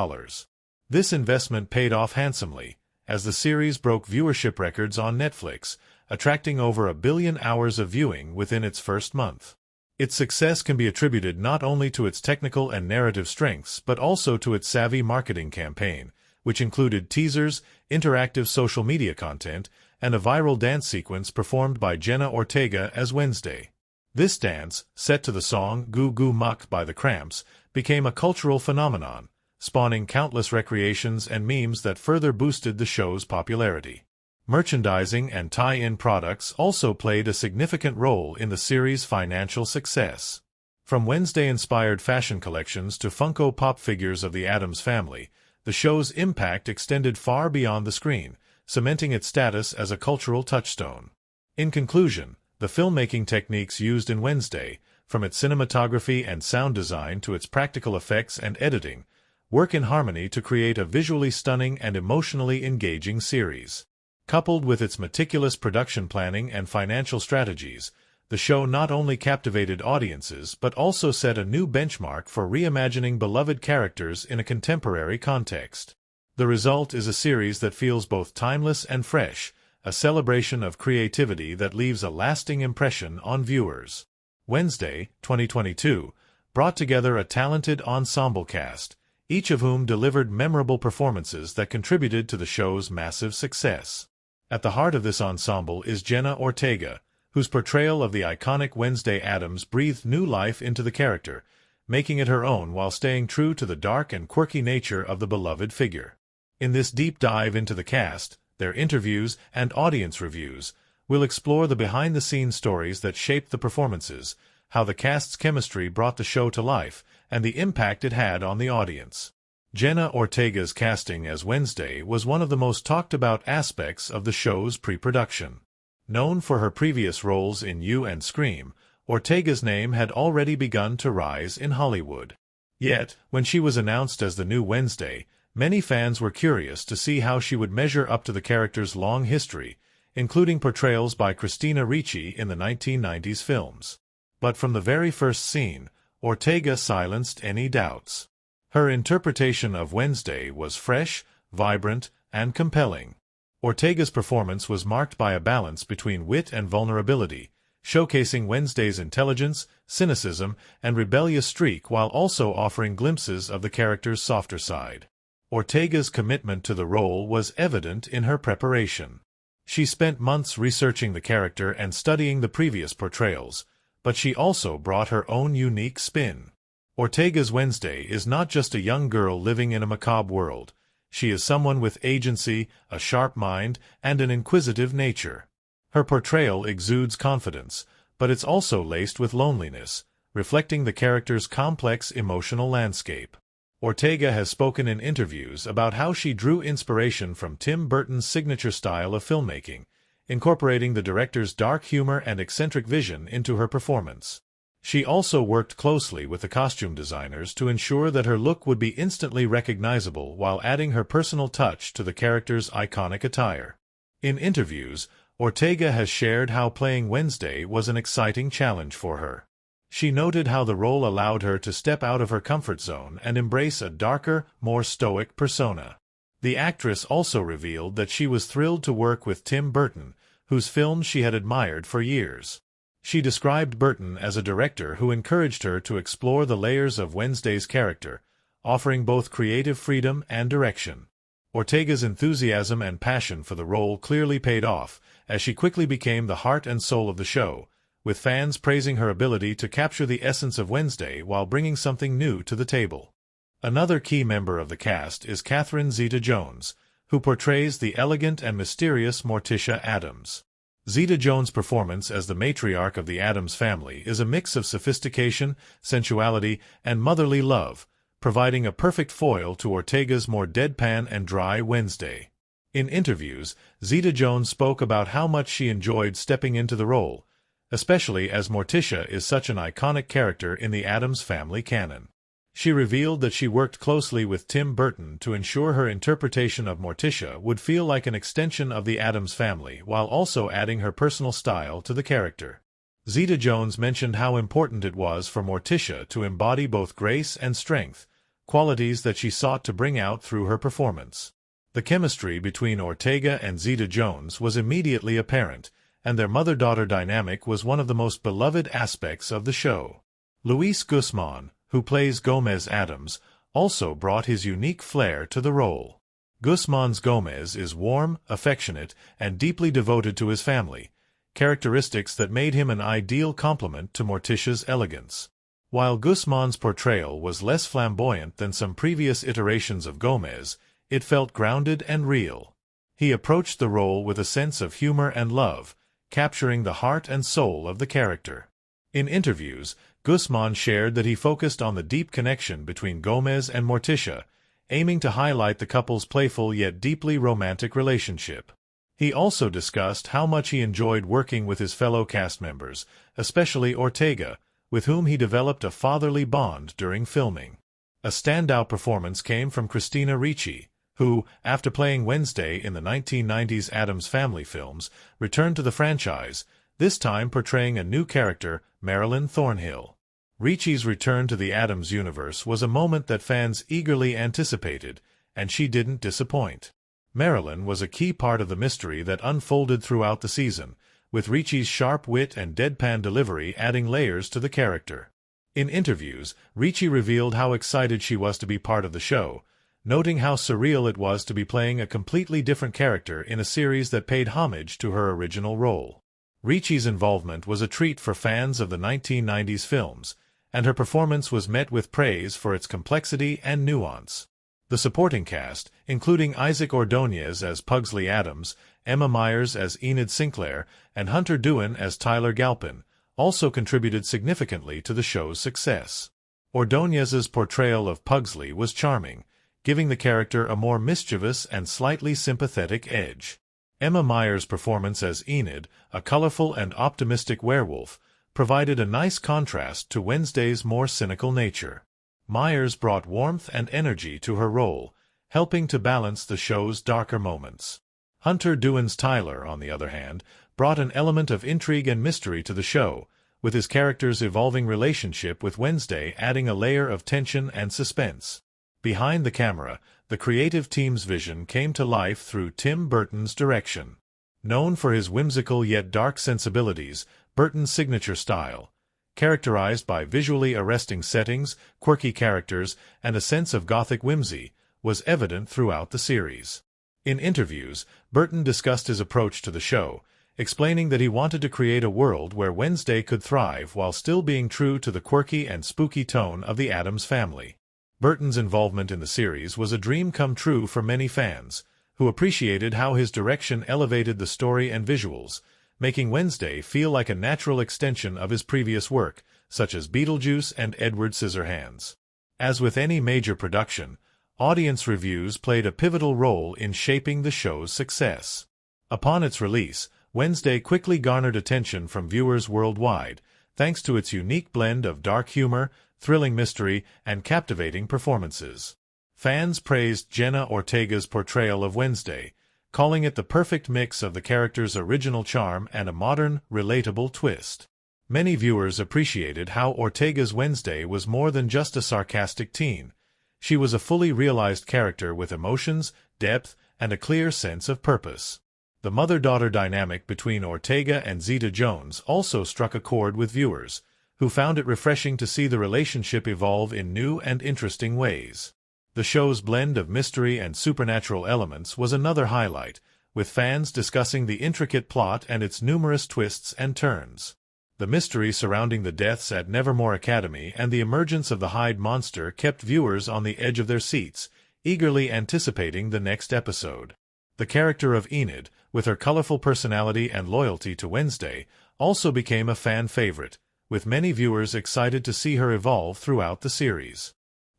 This investment paid off handsomely, as the series broke viewership records on Netflix, attracting over 1 billion hours of viewing within its first month. Its success can be attributed not only to its technical and narrative strengths but also to its savvy marketing campaign, which included teasers, interactive social media content, and a viral dance sequence performed by Jenna Ortega as Wednesday. This dance, set to the song Goo Goo Muck by The Cramps, became a cultural phenomenon, spawning countless recreations and memes that further boosted the show's popularity. Merchandising and tie-in products also played a significant role in the series' financial success. From Wednesday-inspired fashion collections to Funko Pop figures of the Addams family, the show's impact extended far beyond the screen, cementing its status as a cultural touchstone. In conclusion, the filmmaking techniques used in Wednesday, from its cinematography and sound design to its practical effects and editing, work in harmony to create a visually stunning and emotionally engaging series. Coupled with its meticulous production planning and financial strategies, the show not only captivated audiences but also set a new benchmark for reimagining beloved characters in a contemporary context. The result is a series that feels both timeless and fresh, a celebration of creativity that leaves a lasting impression on viewers. Wednesday, 2022, brought together a talented ensemble cast, each of whom delivered memorable performances that contributed to the show's massive success. At the heart of this ensemble is Jenna Ortega, whose portrayal of the iconic Wednesday Addams breathed new life into the character, making it her own while staying true to the dark and quirky nature of the beloved figure. In this deep dive into the cast, their interviews, and audience reviews, we'll explore the behind-the-scenes stories that shaped the performances, how the cast's chemistry brought the show to life, and the impact it had on the audience. Jenna Ortega's casting as Wednesday was one of the most talked-about aspects of the show's pre-production. Known for her previous roles in You and Scream, Ortega's name had already begun to rise in Hollywood. Yet, when she was announced as the new Wednesday, many fans were curious to see how she would measure up to the character's long history, including portrayals by Christina Ricci in the 1990s films. But from the very first scene, Ortega silenced any doubts. Her interpretation of Wednesday was fresh, vibrant, and compelling. Ortega's performance was marked by a balance between wit and vulnerability, showcasing Wednesday's intelligence, cynicism, and rebellious streak while also offering glimpses of the character's softer side. Ortega's commitment to the role was evident in her preparation. She spent months researching the character and studying the previous portrayals, but she also brought her own unique spin. Ortega's Wednesday is not just a young girl living in a macabre world. She is someone with agency, a sharp mind, and an inquisitive nature. Her portrayal exudes confidence, but it's also laced with loneliness, reflecting the character's complex emotional landscape. Ortega has spoken in interviews about how she drew inspiration from Tim Burton's signature style of filmmaking, incorporating the director's dark humor and eccentric vision into her performance. She also worked closely with the costume designers to ensure that her look would be instantly recognizable while adding her personal touch to the character's iconic attire. In interviews, Ortega has shared how playing Wednesday was an exciting challenge for her. She noted how the role allowed her to step out of her comfort zone and embrace a darker, more stoic persona. The actress also revealed that she was thrilled to work with Tim Burton, whose films she had admired for years. She described Burton as a director who encouraged her to explore the layers of Wednesday's character, offering both creative freedom and direction. Ortega's enthusiasm and passion for the role clearly paid off, as she quickly became the heart and soul of the show, with fans praising her ability to capture the essence of Wednesday while bringing something new to the table. Another key member of the cast is Zeta-Jones, who portrays the elegant and mysterious Morticia Addams. Zeta-Jones' performance as the matriarch of the Addams family is a mix of sophistication, sensuality, and motherly love, providing a perfect foil to Ortega's more deadpan and dry Wednesday. In interviews, Zeta-Jones spoke about how much she enjoyed stepping into the role, especially as Morticia is such an iconic character in the Addams family canon. She revealed that she worked closely with Tim Burton to ensure her interpretation of Morticia would feel like an extension of the Addams family while also adding her personal style to the character. Zeta-Jones mentioned how important it was for Morticia to embody both grace and strength, qualities that she sought to bring out through her performance. The chemistry between Ortega and Zeta-Jones was immediately apparent, and their mother-daughter dynamic was one of the most beloved aspects of the show. Luis Guzmán, who plays Gomez Addams, also brought his unique flair to the role. Guzmán's Gomez is warm, affectionate, and deeply devoted to his family, characteristics that made him an ideal complement to Morticia's elegance. While Guzmán's portrayal was less flamboyant than some previous iterations of Gomez, it felt grounded and real. He approached the role with a sense of humor and love, capturing the heart and soul of the character. In interviews, Guzmán shared that he focused on the deep connection between Gomez and Morticia, aiming to highlight the couple's playful yet deeply romantic relationship. He also discussed how much he enjoyed working with his fellow cast members, especially Ortega, with whom he developed a fatherly bond during filming. A standout performance came from Christina Ricci, who, after playing Wednesday in the 1990s Addams Family films, returned to the franchise, this time portraying a new character, Marilyn Thornhill. Ricci's return to the Addams universe was a moment that fans eagerly anticipated, and she didn't disappoint. Marilyn was a key part of the mystery that unfolded throughout the season, with Ricci's sharp wit and deadpan delivery adding layers to the character. In interviews, Ricci revealed how excited she was to be part of the show, noting how surreal it was to be playing a completely different character in a series that paid homage to her original role. Ricci's involvement was a treat for fans of the 1990s films, and her performance was met with praise for its complexity and nuance. The supporting cast, including Isaac Ordóñez as Pugsley Addams, Emma Myers as Enid Sinclair, and Hunter Doohan as Tyler Galpin, also contributed significantly to the show's success. Ordóñez's portrayal of Pugsley was charming, giving the character a more mischievous and slightly sympathetic edge. Emma Myers' performance as Enid, a colorful and optimistic werewolf, provided a nice contrast to Wednesday's more cynical nature. Myers brought warmth and energy to her role, helping to balance the show's darker moments. Hunter Doohan's Tyler, on the other hand, brought an element of intrigue and mystery to the show, with his character's evolving relationship with Wednesday adding a layer of tension and suspense. Behind the camera, the creative team's vision came to life through Tim Burton's direction. Known for his whimsical yet dark sensibilities, Burton's signature style, characterized by visually arresting settings, quirky characters, and a sense of gothic whimsy, was evident throughout the series. In interviews, Burton discussed his approach to the show, explaining that he wanted to create a world where Wednesday could thrive while still being true to the quirky and spooky tone of the Addams family. Burton's involvement in the series was a dream come true for many fans, who appreciated how his direction elevated the story and visuals, making Wednesday feel like a natural extension of his previous work, such as Beetlejuice and Edward Scissorhands. As with any major production, audience reviews played a pivotal role in shaping the show's success. Upon its release, Wednesday quickly garnered attention from viewers worldwide, thanks to its unique blend of dark humor, thrilling mystery, and captivating performances. Fans praised Jenna Ortega's portrayal of Wednesday, calling it the perfect mix of the character's original charm and a modern, relatable twist. Many viewers appreciated how Ortega's Wednesday was more than just a sarcastic teen. She was a fully realized character with emotions, depth, and a clear sense of purpose. The mother-daughter dynamic between Ortega and Zeta-Jones also struck a chord with viewers, who found it refreshing to see the relationship evolve in new and interesting ways. The show's blend of mystery and supernatural elements was another highlight, with fans discussing the intricate plot and its numerous twists and turns. The mystery surrounding the deaths at Nevermore Academy and the emergence of the Hyde monster kept viewers on the edge of their seats, eagerly anticipating the next episode. The character of Enid, with her colorful personality and loyalty to Wednesday, also became a fan favorite, with many viewers excited to see her evolve throughout the series.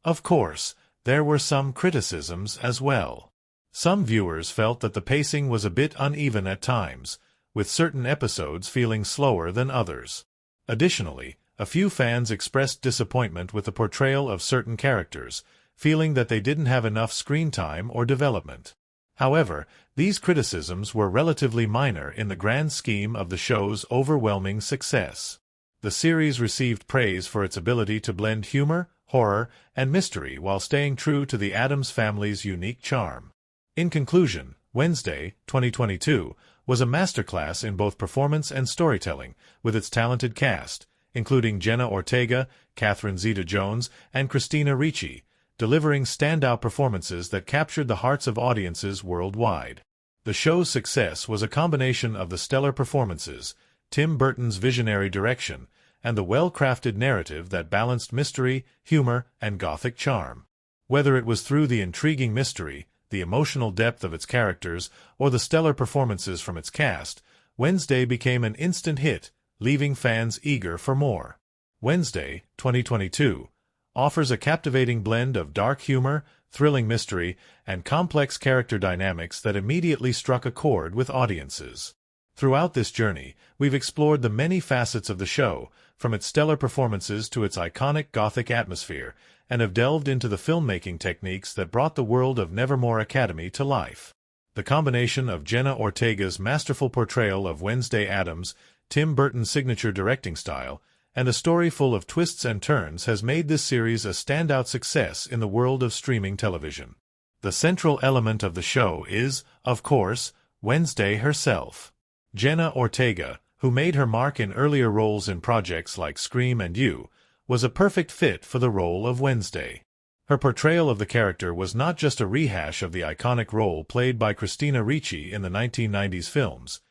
Of course, there were some criticisms as well. Some viewers felt that the pacing was a bit uneven at times, with certain episodes feeling slower than others. Additionally, a few fans expressed disappointment with the portrayal of certain characters, feeling that they didn't have enough screen time or development. However, these criticisms were relatively minor in the grand scheme of the show's overwhelming success. The series received praise for its ability to blend humor, horror, and mystery while staying true to the Addams family's unique charm. In conclusion, Wednesday, 2022, was a masterclass in both performance and storytelling, with its talented cast, including Jenna Ortega, Catherine Zeta-Jones, and Christina Ricci, delivering standout performances that captured the hearts of audiences worldwide. The show's success was a combination of the stellar performances, Tim Burton's visionary direction, and the well-crafted narrative that balanced mystery, humor, and gothic charm. Whether it was through the intriguing mystery, the emotional depth of its characters, or the stellar performances from its cast, Wednesday became an instant hit, leaving fans eager for more. Wednesday, 2022, offers a captivating blend of dark humor, thrilling mystery, and complex character dynamics that immediately struck a chord with audiences. Throughout this journey, we've explored the many facets of the show, from its stellar performances to its iconic gothic atmosphere, and have delved into the filmmaking techniques that brought the world of Nevermore Academy to life. The combination of Jenna Ortega's masterful portrayal of Wednesday Addams, Tim Burton's signature directing style, and a story full of twists and turns has made this series a standout success in the world of streaming television. The central element of the show is, of course, Wednesday herself. Jenna Ortega, who made her mark in earlier roles in projects like Scream and You, was a perfect fit for the role of Wednesday. Her portrayal of the character was not just a rehash of the iconic role played by Christina Ricci in the 1990s films.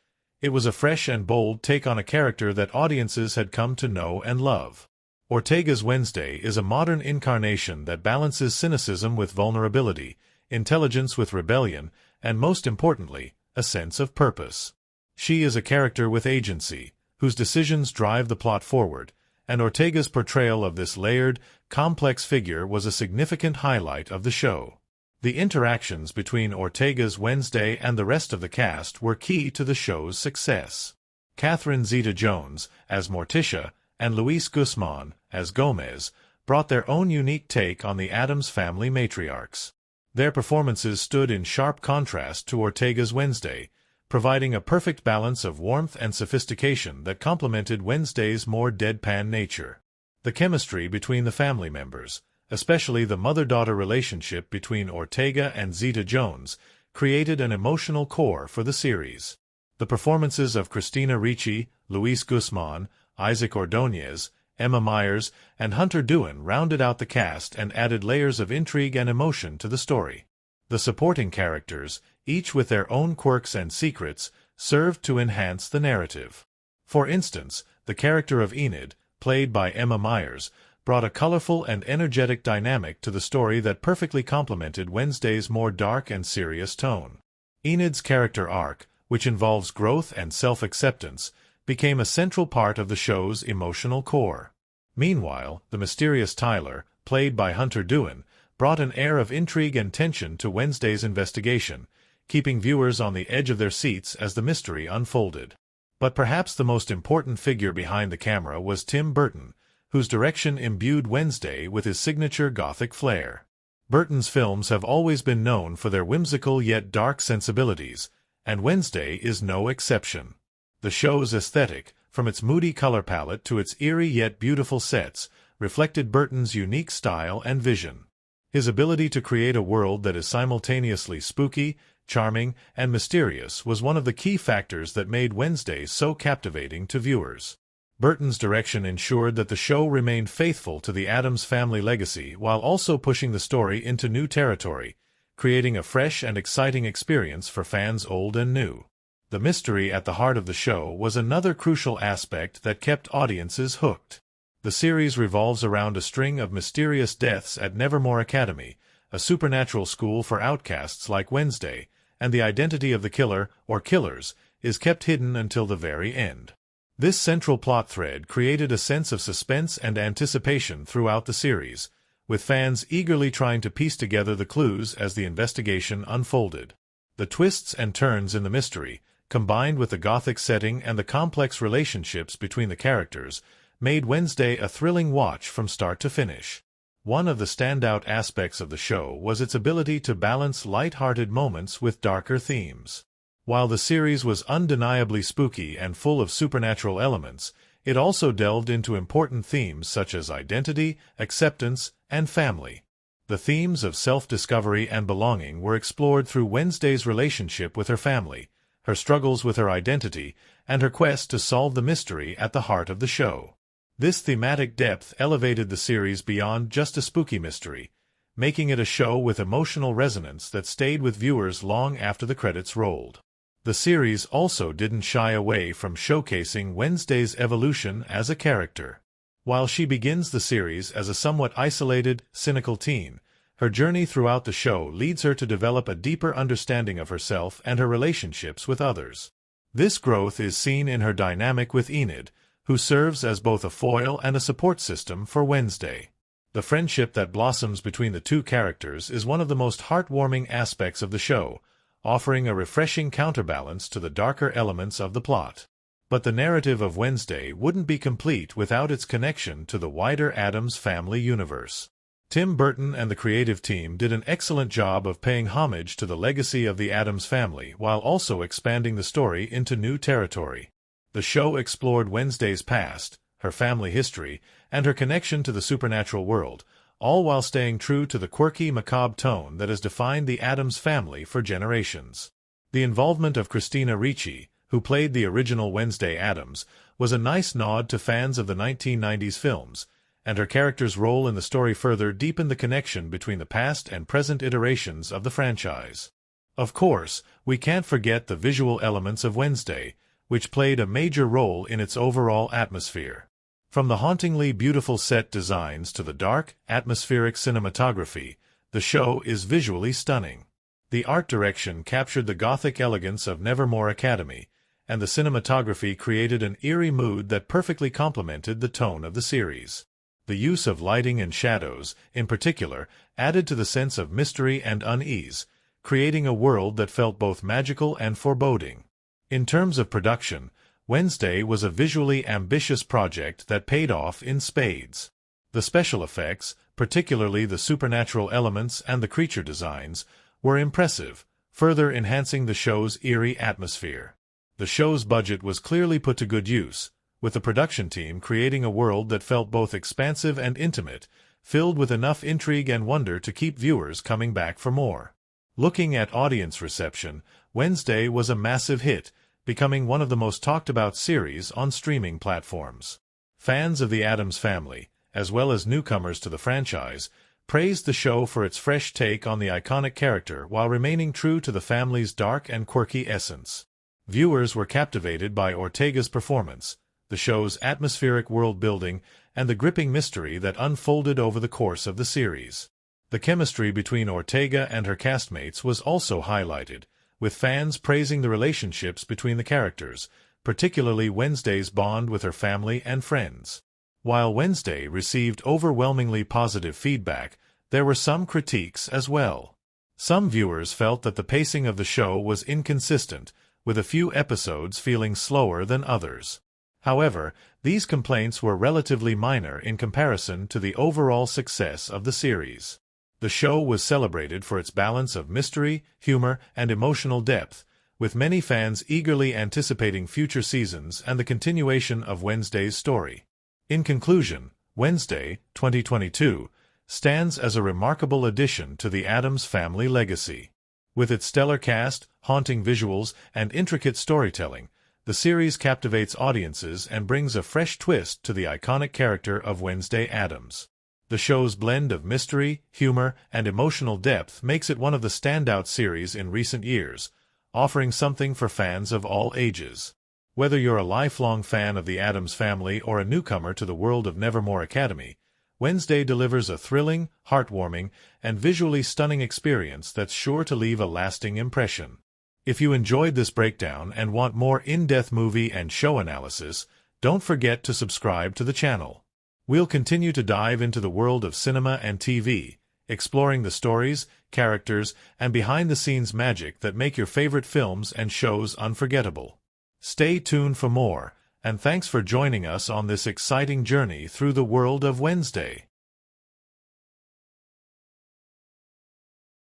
It was a fresh and bold take on a character that audiences had come to know and love. Ortega's Wednesday is a modern incarnation that balances cynicism with vulnerability, intelligence with rebellion, and most importantly, a sense of purpose. She is a character with agency, whose decisions drive the plot forward, and Ortega's portrayal of this layered, complex figure was a significant highlight of the show. The interactions between Ortega's Wednesday and the rest of the cast were key to the show's success. Catherine Zeta-Jones, as Morticia, and Luis Guzmán, as Gomez, brought their own unique take on the Addams family matriarchs. Their performances stood in sharp contrast to Ortega's Wednesday, providing a perfect balance of warmth and sophistication that complemented Wednesday's more deadpan nature. The chemistry between the family members, especially the mother-daughter relationship between Ortega and Zeta-Jones, created an emotional core for the series. The performances of Christina Ricci, Luis Guzmán, Isaac Ordóñez, Emma Myers, and Hunter Doohan rounded out the cast and added layers of intrigue and emotion to the story. The supporting characters, each with their own quirks and secrets, served to enhance the narrative. For instance, the character of Enid, played by Emma Myers, brought a colorful and energetic dynamic to the story that perfectly complemented Wednesday's more dark and serious tone. Enid's character arc, which involves growth and self-acceptance, became a central part of the show's emotional core. Meanwhile, the mysterious Tyler, played by Hunter Doohan, brought an air of intrigue and tension to Wednesday's investigation, keeping viewers on the edge of their seats as the mystery unfolded. But perhaps the most important figure behind the camera was Tim Burton, whose direction imbued Wednesday with his signature Gothic flair. Burton's films have always been known for their whimsical yet dark sensibilities, and Wednesday is no exception. The show's aesthetic, from its moody color palette to its eerie yet beautiful sets, reflected Burton's unique style and vision. His ability to create a world that is simultaneously spooky, charming, and mysterious was one of the key factors that made Wednesday so captivating to viewers. Burton's direction ensured that the show remained faithful to the Addams family legacy while also pushing the story into new territory, creating a fresh and exciting experience for fans old and new. The mystery at the heart of the show was another crucial aspect that kept audiences hooked. The series revolves around a string of mysterious deaths at Nevermore Academy, a supernatural school for outcasts like Wednesday, and the identity of the killer, or killers, is kept hidden until the very end. This central plot thread created a sense of suspense and anticipation throughout the series, with fans eagerly trying to piece together the clues as the investigation unfolded. The twists and turns in the mystery, combined with the Gothic setting and the complex relationships between the characters, made Wednesday a thrilling watch from start to finish. One of the standout aspects of the show was its ability to balance light-hearted moments with darker themes. While the series was undeniably spooky and full of supernatural elements, it also delved into important themes such as identity, acceptance, and family. The themes of self-discovery and belonging were explored through Wednesday's relationship with her family, her struggles with her identity, and her quest to solve the mystery at the heart of the show. This thematic depth elevated the series beyond just a spooky mystery, making it a show with emotional resonance that stayed with viewers long after the credits rolled. The series also didn't shy away from showcasing Wednesday's evolution as a character. While she begins the series as a somewhat isolated, cynical teen, her journey throughout the show leads her to develop a deeper understanding of herself and her relationships with others. This growth is seen in her dynamic with Enid, who serves as both a foil and a support system for Wednesday. The friendship that blossoms between the two characters is one of the most heartwarming aspects of the show, offering a refreshing counterbalance to the darker elements of the plot. But the narrative of Wednesday wouldn't be complete without its connection to the wider Addams family universe. Tim Burton and the creative team did an excellent job of paying homage to the legacy of the Addams family while also expanding the story into new territory. The show explored Wednesday's past, her family history, and her connection to the supernatural world, all while staying true to the quirky, macabre tone that has defined the Addams family for generations. The involvement of Christina Ricci, who played the original Wednesday Addams, was a nice nod to fans of the 1990s films, and her character's role in the story further deepened the connection between the past and present iterations of the franchise. Of course, we can't forget the visual elements of Wednesday, which played a major role in its overall atmosphere. From the hauntingly beautiful set designs to the dark, atmospheric cinematography, the show is visually stunning. The art direction captured the gothic elegance of Nevermore Academy, and the cinematography created an eerie mood that perfectly complemented the tone of the series. The use of lighting and shadows, in particular, added to the sense of mystery and unease, creating a world that felt both magical and foreboding. In terms of production, Wednesday was a visually ambitious project that paid off in spades. The special effects, particularly the supernatural elements and the creature designs, were impressive, further enhancing the show's eerie atmosphere. The show's budget was clearly put to good use, with the production team creating a world that felt both expansive and intimate, filled with enough intrigue and wonder to keep viewers coming back for more. Looking at audience reception, Wednesday was a massive hit, becoming one of the most talked-about series on streaming platforms. Fans of the Addams family, as well as newcomers to the franchise, praised the show for its fresh take on the iconic character while remaining true to the family's dark and quirky essence. Viewers were captivated by Ortega's performance, the show's atmospheric world-building, and the gripping mystery that unfolded over the course of the series. The chemistry between Ortega and her castmates was also highlighted, with fans praising the relationships between the characters, particularly Wednesday's bond with her family and friends. While Wednesday received overwhelmingly positive feedback, there were some critiques as well. Some viewers felt that the pacing of the show was inconsistent, with a few episodes feeling slower than others. However, these complaints were relatively minor in comparison to the overall success of the series. The show was celebrated for its balance of mystery, humor, and emotional depth, with many fans eagerly anticipating future seasons and the continuation of Wednesday's story. In conclusion, Wednesday, 2022, stands as a remarkable addition to the Addams family legacy. With its stellar cast, haunting visuals, and intricate storytelling, the series captivates audiences and brings a fresh twist to the iconic character of Wednesday Addams. The show's blend of mystery, humor, and emotional depth makes it one of the standout series in recent years, offering something for fans of all ages. Whether you're a lifelong fan of the Addams family or a newcomer to the world of Nevermore Academy, Wednesday delivers a thrilling, heartwarming, and visually stunning experience that's sure to leave a lasting impression. If you enjoyed this breakdown and want more in-depth movie and show analysis, don't forget to subscribe to the channel. We'll continue to dive into the world of cinema and TV, exploring the stories, characters, and behind-the-scenes magic that make your favorite films and shows unforgettable. Stay tuned for more, and thanks for joining us on this exciting journey through the world of Wednesday.